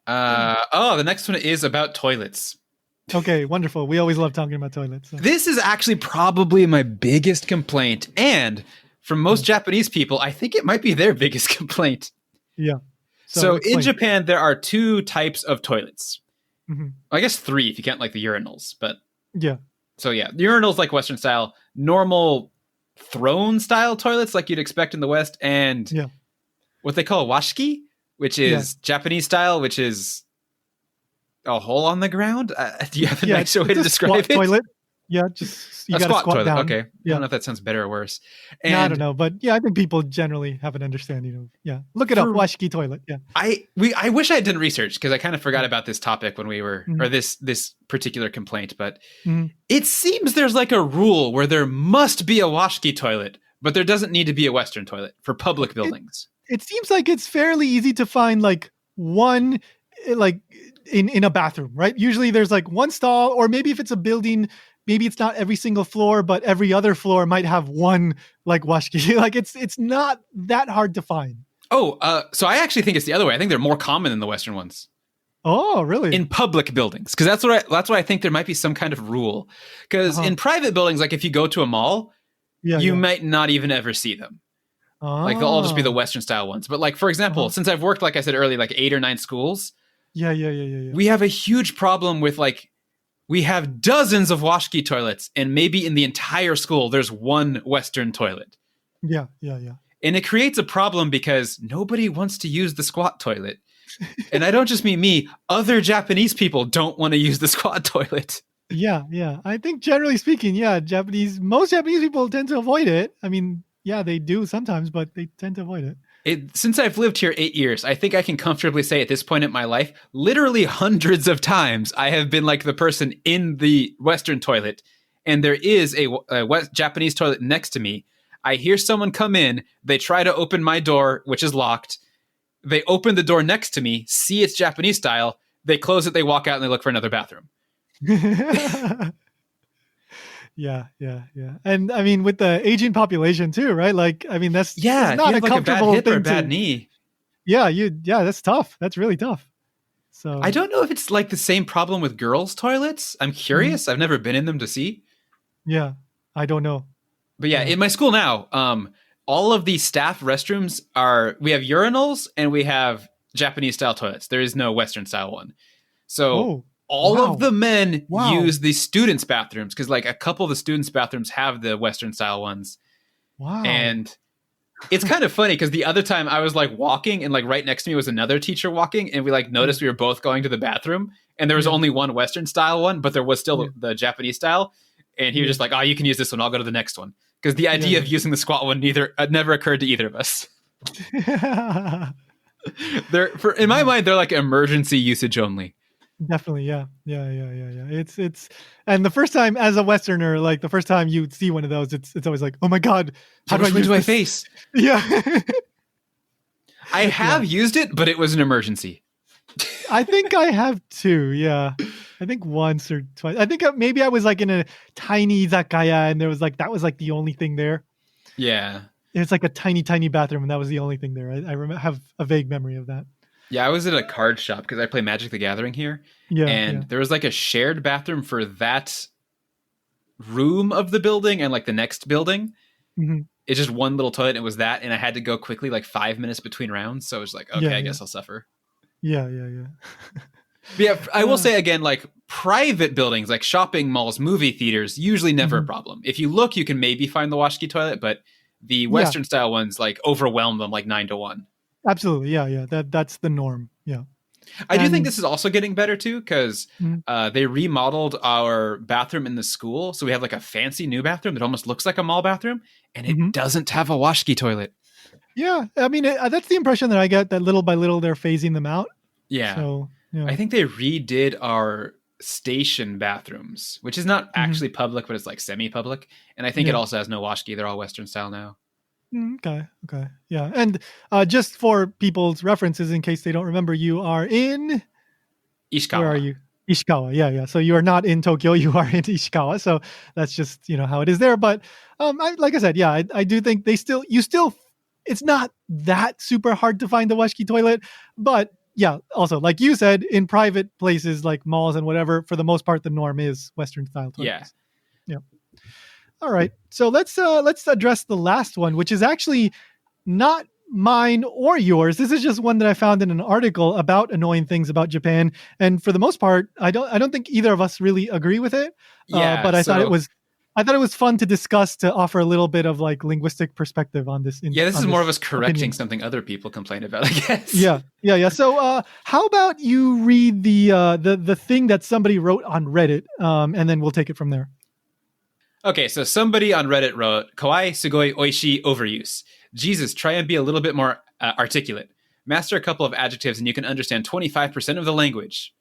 The next one is about toilets. Okay, wonderful. We always love talking about toilets. So. This is actually probably my biggest complaint. And from most Japanese people, I think it might be their biggest complaint. Yeah. So in Japan, there are two types of toilets. Mm-hmm. I guess three if you count like the urinals, but yeah. So yeah, the urinals like Western style, normal throne style toilets like you'd expect in the West, and what they call washiki, which is Japanese style, which is a hole on the ground. Do you have a nice way to describe it? Toilet. Yeah, just you got to squat toilet. down. Okay, yeah. I don't know if that sounds better or worse. And I don't know, but yeah, I think people generally have an understanding of. Look it up, washiki toilet. Yeah, I wish I had done research because I kind of forgot about this topic when we were or this particular complaint. But it seems there's like a rule where there must be a washiki toilet, but there doesn't need to be a Western toilet for public buildings. it seems like it's fairly easy to find like one, like in a bathroom, right? Usually there's like one stall, or maybe if it's a building, maybe it's not every single floor, but every other floor might have one like washki. Like it's not that hard to find. Oh, so I actually think it's the other way. I think they're more common than the Western ones. Oh, really? In public buildings, because that's what I think there might be some kind of rule. Because in private buildings, like if you go to a mall, you might not even ever see them. Like they'll all just be the Western style ones. But like, for example, since I've worked, like I said earlier, like 8 or 9 schools, we have a huge problem with like, we have dozens of washki toilets, and maybe in the entire school, there's one Western toilet. Yeah. And it creates a problem because nobody wants to use the squat toilet. And I don't just mean me, other Japanese people don't want to use the squat toilet. Yeah. I think generally speaking, most Japanese people tend to avoid it. I mean, yeah, they do sometimes, but they tend to avoid it. Since I've lived here 8 years, I think I can comfortably say at this point in my life, literally hundreds of times, I have been like the person in the Western toilet, and there is a Japanese toilet next to me. I hear someone come in, they try to open my door, which is locked. They open the door next to me, see it's Japanese style, they close it, they walk out, and they look for another bathroom. Yeah. And I mean, with the aging population too, right? Like, I mean, that's not a comfortable like a bad hip thing or a bad knee. Yeah, that's tough. That's really tough. So I don't know if it's like the same problem with girls' toilets. I'm curious. I've never been in them to see. Yeah, I don't know. But yeah, in my school now, all of the staff restrooms we have urinals and we have Japanese style toilets. There is no Western style one. So all of the men use the students' bathrooms, because like a couple of the students' bathrooms have the Western style ones. Wow. And it's kind of funny because the other time I was like walking and like right next to me was another teacher walking, and we like noticed we were both going to the bathroom, and there was only one Western style one, but there was still the Japanese style. And he was just like, you can use this one. I'll go to the next one. Because the idea of using the squat one never occurred to either of us. In my mind, they're like emergency usage only. Definitely, yeah. It's and the first time as a Westerner, like the first time you see one of those, it's always like, oh my god, how do I use my face? Yeah, I have used it, but it was an emergency. I think I have too. Yeah, I think once or twice. I think maybe I was like in a tiny izakaya, and there was like that was like the only thing there. Yeah, it's like a tiny bathroom, and that was the only thing there. I have a vague memory of that. Yeah, I was at a card shop because I play Magic the Gathering here. Yeah, and there was like a shared bathroom for that room of the building and like the next building. Mm-hmm. It's just one little toilet, and it was that, and I had to go quickly, like 5 minutes between rounds. So I was like, okay, I guess I'll suffer. Yeah. But yeah, I will say again, like private buildings, like shopping malls, movie theaters, usually never a problem. If you look, you can maybe find the washki toilet, but the Western style ones like overwhelm them like 9-1. Absolutely, yeah. That's the norm. Yeah, I do think this is also getting better too, because they remodeled our bathroom in the school, so we have like a fancy new bathroom that almost looks like a mall bathroom, and it doesn't have a washki toilet. Yeah, I mean that's the impression that I get, that little by little they're phasing them out. Yeah, so I think they redid our station bathrooms, which is not actually public, but it's like semi-public, and I think it also has no washki. They're all Western style now. Okay. Yeah. And just for people's references, in case they don't remember, you are in Ishikawa. Where are you? Ishikawa. Yeah. So you are not in Tokyo. You are in Ishikawa. So that's just, how it is there. But like I said, I do think it's not that super hard to find the washki toilet. But yeah, also, like you said, in private places like malls and whatever, for the most part, the norm is Western style toilets. Yeah. All right, so let's address the last one, which is actually not mine or yours. This is just one that I found in an article about annoying things about Japan, and for the most part, I don't think either of us really agree with it. Yeah, but I thought it was fun to discuss, to offer a little bit of like linguistic perspective on this. This is more of us correcting something other people complain about, I guess. Yeah. So how about you read the thing that somebody wrote on Reddit, and then we'll take it from there. Okay, so somebody on Reddit wrote, Kawaii sugoi oishii overuse. Jesus, try and be a little bit more articulate. Master a couple of adjectives and you can understand 25% of the language.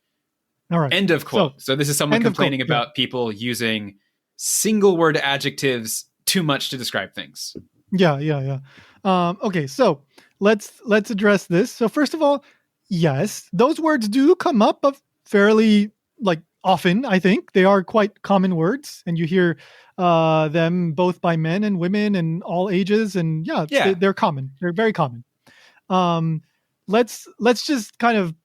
All right. End of quote. So this is someone complaining about people using single word adjectives too much to describe things. Yeah. Okay, so let's address this. So first of all, yes, those words do come up of fairly like often. I think they are quite common words, and you hear them both by men and women and all ages. And they're common. They're very common. Let's just kind of.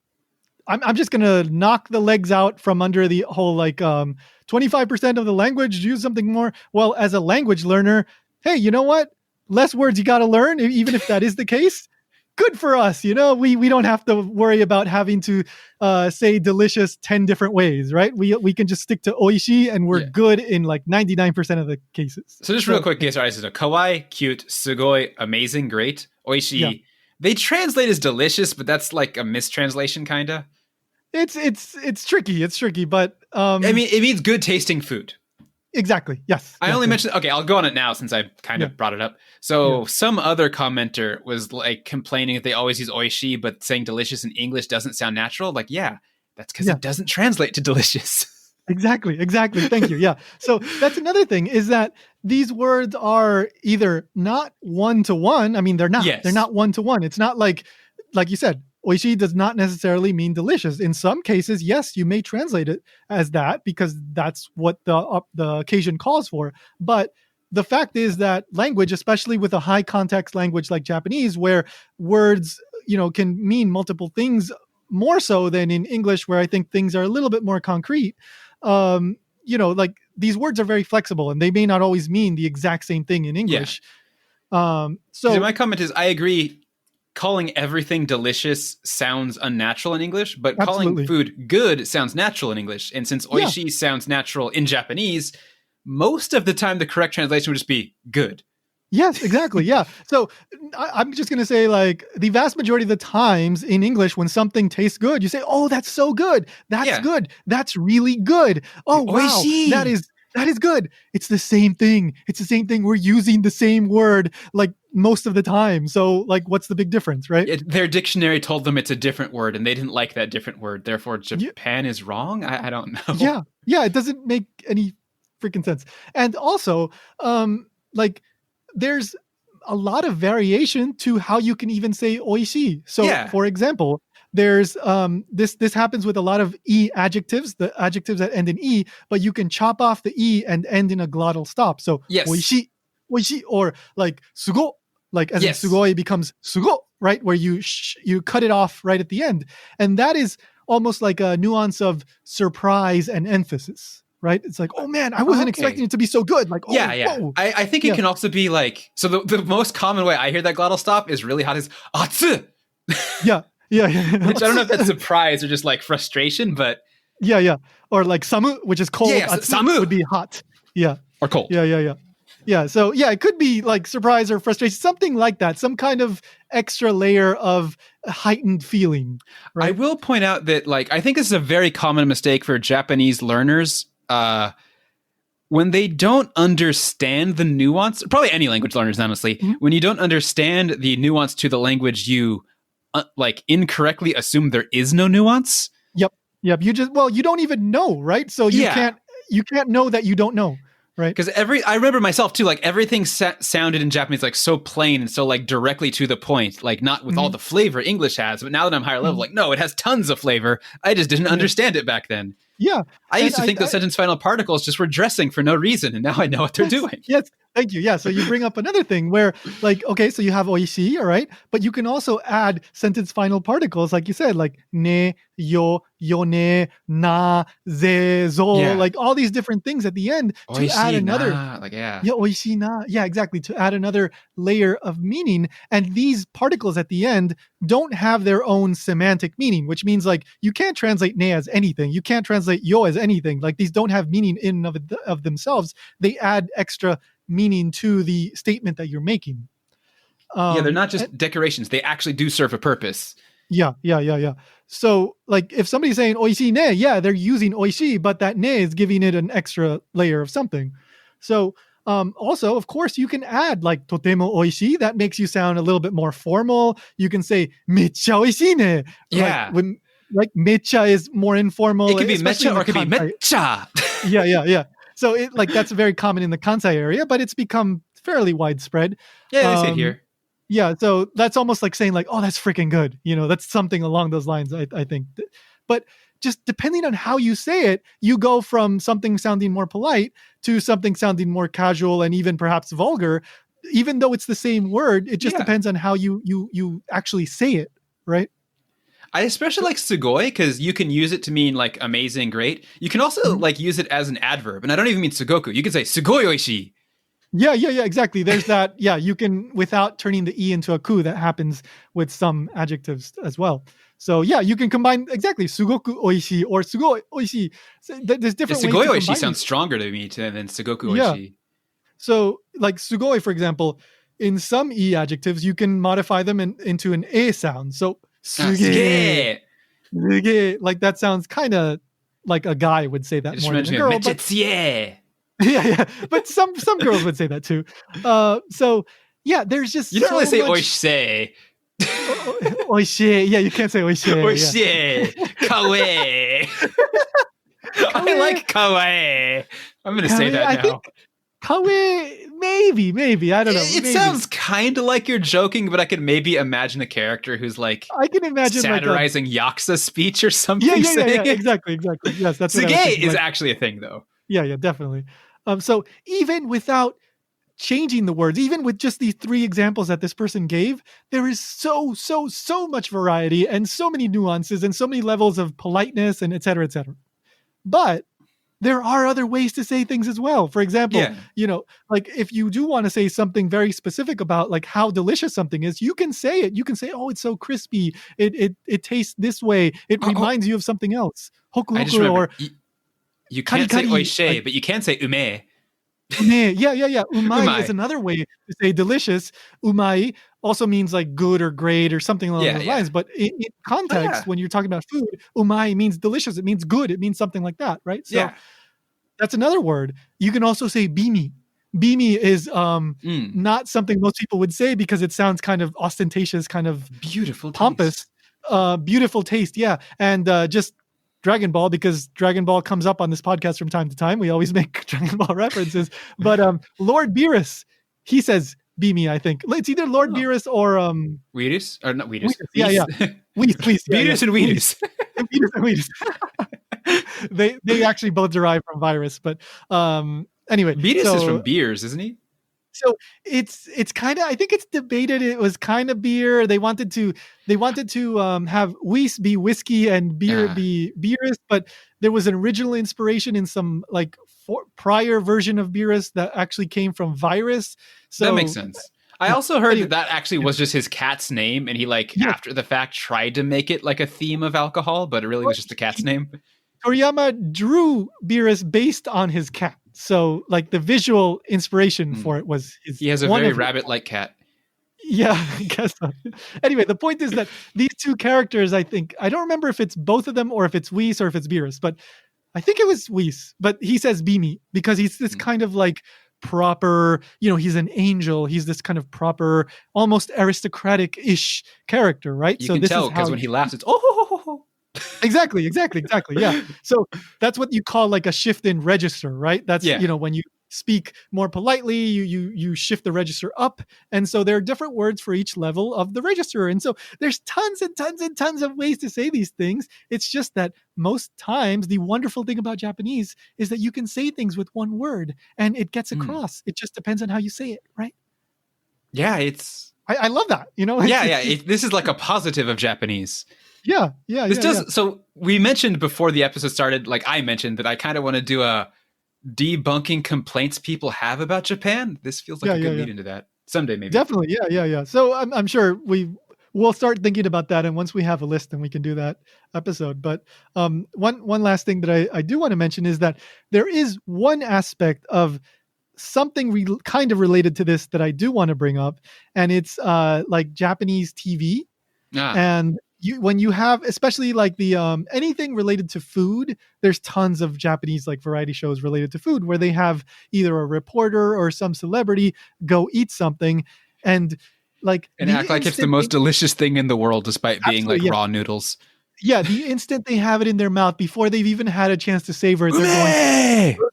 I'm just gonna knock the legs out from under the whole 25% of the language use something more. Well, as a language learner, hey, you know what? Less words you got to learn, even if that is the case. Good for us, we don't have to worry about having to say delicious 10 different ways, right? We can just stick to oishi, and we're good in 99% of the cases. So just real quick, so kawaii, cute, sugoi, amazing, great, oishi. They translate as delicious, but that's like a mistranslation, kind of. It's tricky, but I mean, it means good tasting food. Exactly. Yes. I only mentioned. Okay, I'll go on it now since I kind of brought it up. So some other commenter was complaining that they always use oishi, but saying delicious in English doesn't sound natural. That's because it doesn't translate to delicious. Exactly. Thank you. Yeah. So that's another thing, is that these words are either not one-to-one. I mean, they're not. Yes. They're not one-to-one. It's not like you said, oishi does not necessarily mean delicious. In some cases, yes, you may translate it as that because that's what the occasion calls for. But the fact is that language, especially with a high context language like Japanese, where words, can mean multiple things more so than in English, where I think things are a little bit more concrete. These words are very flexible, and they may not always mean the exact same thing in English. So my comment is, I agree. Calling everything delicious sounds unnatural in English, but calling food good sounds natural in English. And since oishi sounds natural in Japanese, most of the time the correct translation would just be good. Yes, exactly. Yeah. So I'm just going to say, the vast majority of the times in English, when something tastes good, you say, oh, that's so good. That's good. That's really good. Oh, wow. Oishi. That is good. It's the same thing. We're using the same word most of the time. So what's the big difference, right? Their dictionary told them it's a different word, and they didn't like that different word. Therefore, Japan is wrong? I don't know. Yeah. It doesn't make any freaking sense. And also, there's a lot of variation to how you can even say oishi. So, for example, there's this happens with a lot of e adjectives, the adjectives that end in e, but you can chop off the e and end in a glottal stop. So oishi, or sugo, as in sugoi becomes sugo, right? Where you cut it off right at the end, and that is almost like a nuance of surprise and emphasis. Right? It's like, oh man, I wasn't expecting it to be so good. Whoa. I think it can also be so the most common way I hear that glottal stop is really hot is atsu. Yeah. Which I don't know if that's surprise or just frustration, but or samu, which is cold. Samu would be hot. Or cold. Yeah. So it could be surprise or frustration, something like that, some kind of extra layer of heightened feeling. Right? I will point out that I think this is a very common mistake for Japanese learners. When they don't understand the nuance, probably any language learners, honestly, when you don't understand the nuance to the language, you incorrectly assume there is no nuance. Yep. You don't even know, right? So you can't know that you don't know. Right. Because I remember myself too, everything sounded in Japanese so plain and so directly to the point, not with all the flavor English has. But now that I'm higher level, no, it has tons of flavor. I just didn't understand it back then. Yeah. I used to think the sentence final particles just were dressing for no reason, and now I know what they're doing. Yes. Thank you. Yeah. So you bring up another thing where okay, so you have oishi, all right? But you can also add sentence final particles, like you said, ne, yo, yone, na, ze, zo, all these different things at the end to oishi, add another. Oishi na. Yeah, exactly. To add another layer of meaning. And these particles at the end don't have their own semantic meaning, which means you can't translate ne as anything. You can't translate yo as anything. These don't have meaning in and of themselves. They add extra meaning to the statement that you're making. They're not just decorations. They actually do serve a purpose. Yeah. So if somebody's saying oishi ne, they're using oishi, but that ne is giving it an extra layer of something. So also, of course, you can add totemo oishi. That makes you sound a little bit more formal. You can say mecha oishi ne. Yeah. When mecha is more informal. It could be mecha or it could be mecha. Yeah. So that's very common in the Kansai area, but it's become fairly widespread. Yeah, they say it here. Yeah, so that's almost like saying like, oh, that's freaking good. That's something along those lines, I think. But just depending on how you say it, you go from something sounding more polite to something sounding more casual and even perhaps vulgar. Even though it's the same word, it just depends on how you actually say it, right? I especially like sugoi because you can use it to mean like amazing, great. You can also like use it as an adverb, and I don't even mean sugoku. You can say sugoi oishii. Yeah, exactly. There's that. Yeah, you can, without turning the e into a ku. That happens with some adjectives as well. So yeah, you can combine exactly sugoku oishii or sugoi oishii. So there's different ways to sugoi combine oishii sounds stronger to me than sugoku Yeah. oishii. So like sugoi, for example, in some e adjectives, you can modify them into an a sound. So suge, like that sounds kind of like a guy would say that more than a girl. But yeah, but some girls would say that too. So yeah, there's just you don't really say much... oishii. Oishii. Yeah, you can't say oishii. Oishii. Kawaii. I like kawaii. I'm going to say that now. I think kawaii, maybe. I don't know. It sounds kind of like you're joking, but I can maybe imagine a character who's like I can imagine satirizing like Yakuza speech or something. Yeah, exactly. Yes, that's Suge is actually a thing, though. Yeah, definitely. So even without changing the words, even with just these 3 examples that this person gave, there is so much variety and so many nuances and so many levels of politeness and et cetera, et cetera. But there are other ways to say things as well. For example, like if you do want to say something very specific about like how delicious something is, you can say it. You can say, oh, it's so crispy. It tastes this way. It reminds you of something else. Hoku hoku, or you can't say oishii, but you can say ume. Yeah. Umai is another way to say delicious. Umai also means like good or great or something along those lines. But in context, when you're talking about food, umai means delicious. It means good. It means something like that, right? So that's another word. You can also say bimi. Bimi is not something most people would say because it sounds kind of ostentatious, kind of beautiful, pompous, beautiful taste. Yeah, and just Dragon Ball, because Dragon Ball comes up on this podcast from time to time. We always make Dragon Ball references. But Lord Beerus, he says Bimi, I think. It's either Lord Beerus or Weedus? Or not Weedus. Yeah. Weedus, please. Beerus and Weedus. Beerus and Weedus. They actually both derive from virus, but anyway. Beerus is from beers, isn't he? So it's kind of, I think it's debated. It was kind of beer. They wanted to have Weiss be whiskey and beer be beerus, but there was an original inspiration in some like prior version of beerus that actually came from virus. So that makes sense. I also heard that actually was just his cat's name, and he after the fact tried to make it like a theme of alcohol, but it really was just the cat's name. Toriyama drew beerus based on his cat. So like the visual inspiration for it was his. He has a very rabbit-like cat. Yeah, I guess so. Anyway, the point is that these 2 characters, I think, I don't remember if it's both of them or if it's Weiss or if it's Beerus, but I think it was Weiss. But he says Bimi because he's this kind of like proper, he's an angel. He's this kind of proper, almost aristocratic-ish character, right? You can tell because when he laughs, it's oh. Exactly. Yeah. So that's what you call like a shift in register, right? That's when you speak more politely, you shift the register up, and so there are different words for each level of the register. And so there's tons and tons and tons of ways to say these things. It's just that most times the wonderful thing about Japanese is that you can say things with one word and it gets across. It just depends on how you say it, right? Yeah, it's. I love that. This is like a positive of Japanese. Yeah. So we mentioned before the episode started, like I mentioned, that I kind of want to do a debunking complaints people have about Japan. This feels like a good lead into that someday, maybe. Definitely, yeah. So I'm sure we'll start thinking about that, and once we have a list, then we can do that episode. But one last thing that I do want to mention is that there is one aspect of something kind of related to this that I do want to bring up, and it's like Japanese TV and. When you have, especially like the anything related to food, there's tons of Japanese like variety shows related to food where they have either a reporter or some celebrity go eat something and act like it's the most delicious thing in the world, despite being like raw noodles. Yeah, the instant they have it in their mouth before they've even had a chance to savor it, they're going,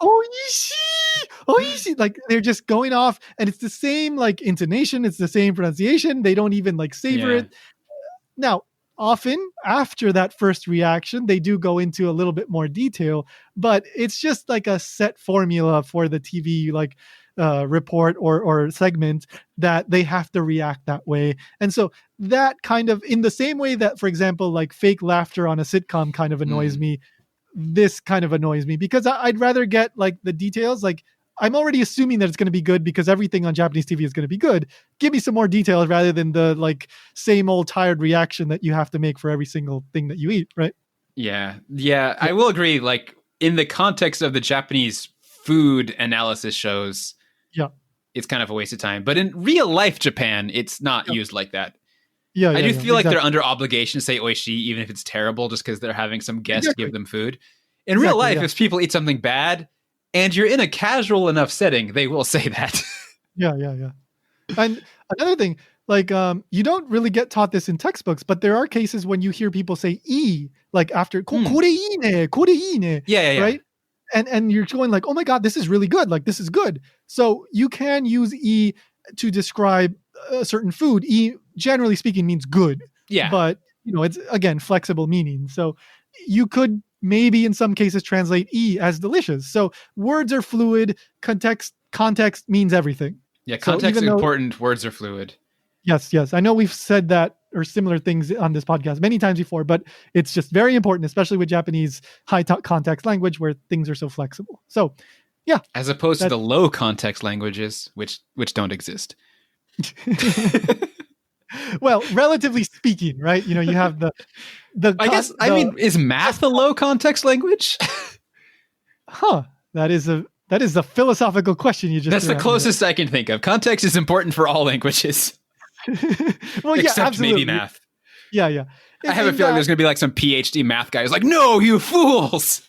oishii. like they're just going off, and it's the same like intonation, it's the same pronunciation. They don't even like savor it. Now, often after that first reaction, they do go into a little bit more detail, but it's just like a set formula for the TV like report or segment that they have to react that way. And so that kind of, in the same way that, for example, like fake laughter on a sitcom kind of annoys me, this kind of annoys me because I'd rather get like the details. Like I'm already assuming that it's going to be good because everything on Japanese TV is going to be good. Give me some more details rather than the like same old tired reaction that you have to make for every single thing that you eat, right? Yeah. I will agree. Like in the context of the Japanese food analysis shows, it's kind of a waste of time. But in real life Japan, it's not used like that. I do feel like they're under obligation to say oishi, even if it's terrible, just because they're having some guest give them food. In real life, if people eat something bad and you're in a casual enough setting, they will say that. Yeah. And another thing, like you don't really get taught this in textbooks, but there are cases when you hear people say "e" like after "kore ii ne, kore ii ne," right? And you're going like, "Oh my god, this is really good! Like this is good." So you can use "e" to describe a certain food. "E" generally speaking means good, but you know it's again flexible meaning. So you could maybe in some cases translate "e" as delicious. So words are fluid. Context means everything. Yeah, context is important. Words are fluid. Yes. I know we've said that or similar things on this podcast many times before, but it's just very important, especially with Japanese high context language where things are so flexible. So, yeah. As opposed to the low context languages, which don't exist. Well, relatively speaking, right? You know, you have the I mean, is math a low context language? That is a philosophical question you just That's the closest I can think of. Context is important for all languages. Well, except absolutely. Maybe math. Yeah. I have a feeling there's going to be like some PhD math guy who's like, "No, you fools."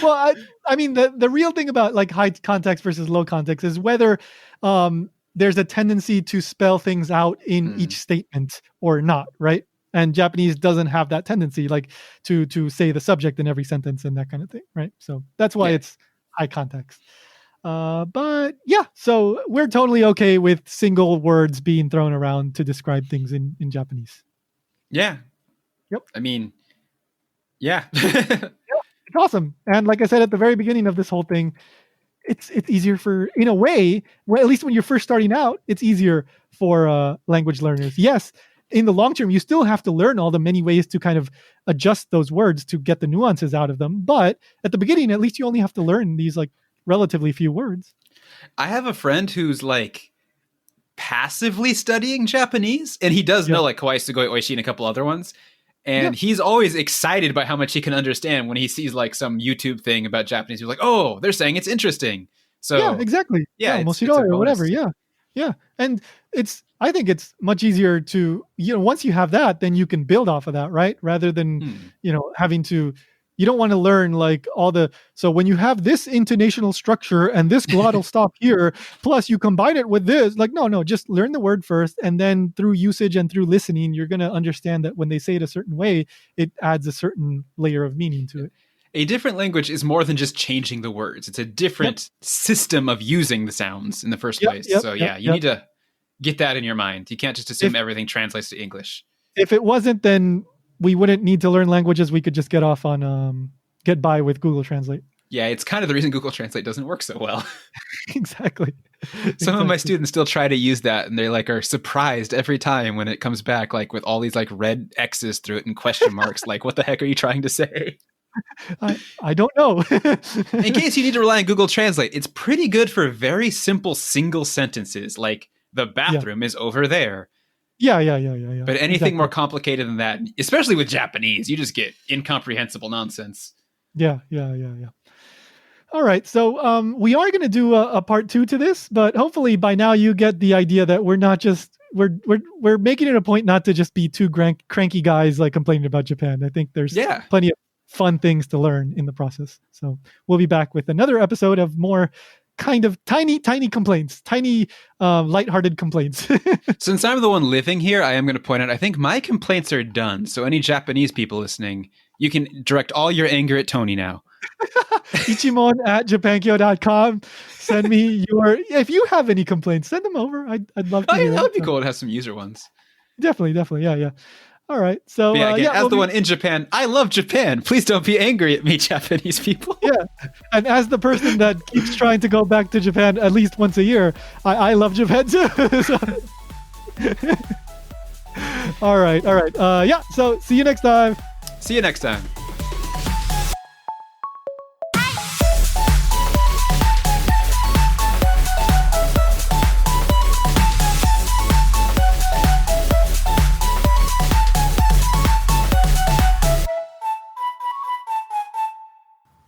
Well, I mean, the real thing about like high context versus low context is whether there's a tendency to spell things out in each statement or not, right? And Japanese doesn't have that tendency, like to say the subject in every sentence and that kind of thing, right? So that's why it's high context. But yeah, so we're totally okay with single words being thrown around to describe things in Japanese. Yeah. Yep. I mean, yeah. It's awesome. And like I said at the very beginning of this whole thing, it's easier for, in a way, at least when you're first starting out, it's easier for language learners. Yes, in the long term, you still have to learn all the many ways to kind of adjust those words to get the nuances out of them. But at the beginning, at least you only have to learn these like relatively few words. I have a friend who's like passively studying Japanese, and he does know like kawaii sugoi oishi and a couple other ones. And he's always excited by how much he can understand when he sees like some YouTube thing about Japanese. He's like, "Oh, they're saying it's interesting." So yeah, exactly. Yeah, moshiroi or whatever. Yeah. And I think it's much easier to, once you have that, then you can build off of that, right? Rather than, having to, you don't want to learn like so when you have this intonational structure and this glottal stop here, plus you combine it with this, like, no, just learn the word first. And then through usage and through listening, you're going to understand that when they say it a certain way, it adds a certain layer of meaning to it. A different language is more than just changing the words. It's a different system of using the sounds in the first place. So you need to get that in your mind. You can't just assume everything translates to English. If it wasn't, then we wouldn't need to learn languages. We could just get off on get by with Google Translate. Yeah, it's kind of the reason Google Translate doesn't work so well. Exactly. Some of my students still try to use that, and they like are surprised every time when it comes back, like with all these like red X's through it and question marks. Like, what the heck are you trying to say? I don't know. In case you need to rely on Google Translate, it's pretty good for very simple single sentences, like the bathroom is over there. Yeah. But anything more complicated than that, especially with Japanese, you just get incomprehensible nonsense. Yeah. All right. So we are going to do a part 2 to this, but hopefully by now you get the idea that we're not just we're making it a point not to just be two cranky guys like complaining about Japan. I think there's plenty of fun things to learn in the process. So we'll be back with another episode of more kind of tiny complaints, tiny lighthearted complaints. Since I'm the one living here, I am going to point out, I think my complaints are done. So any Japanese people listening, you can direct all your anger at Tony now. Ichimon at japankyo.com. Send me if you have any complaints, send them over. I'd love to hear that would be cool to have some user ones. Definitely. Yeah. All right. So as the one in Japan, I love Japan. Please don't be angry at me, Japanese people. Yeah. And as the person that keeps trying to go back to Japan at least once a year, I love Japan too. All right. So see you next time. See you next time.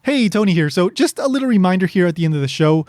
Hey, Tony here. So just a little reminder here at the end of the show.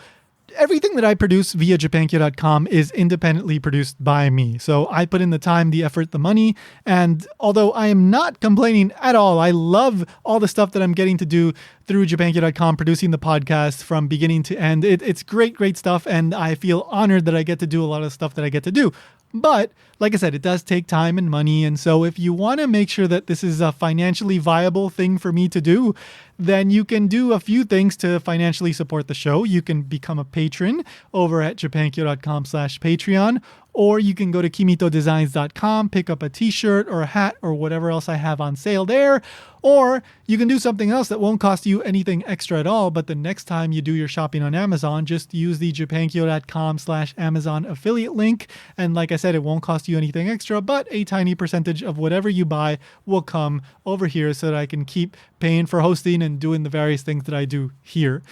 Everything that I produce via japankyo.com is independently produced by me. So I put in the time, the effort, the money. And although I am not complaining at all, I love all the stuff that I'm getting to do through japankyo.com, producing the podcast from beginning to end. It's great stuff. And I feel honored that I get to do a lot of stuff that I get to do. But like I said, it does take time and money. And so if you want to make sure that this is a financially viable thing for me to do, then you can do a few things to financially support the show. You can become a patron over at japankyo.com/Patreon, or you can go to kimitodesigns.com, pick up a t-shirt or a hat or whatever else I have on sale there. Or you can do something else that won't cost you anything extra at all. But the next time you do your shopping on Amazon, just use the japankyo.com/Amazon affiliate link. And like I said, it won't cost you anything extra, but a tiny percentage of whatever you buy will come over here so that I can keep paying for hosting and doing the various things that I do here.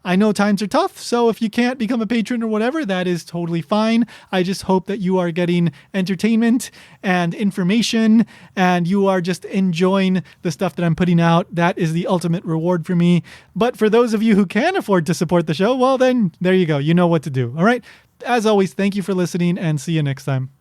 I know times are tough, so if you can't become a patron or whatever, that is totally fine. I just hope that you are getting entertainment and information and you are just enjoying the stuff that I'm putting out. That is the ultimate reward for me. But for those of you who can afford to support the show, well, then there you go. You know what to do. All right. As always, thank you for listening and see you next time.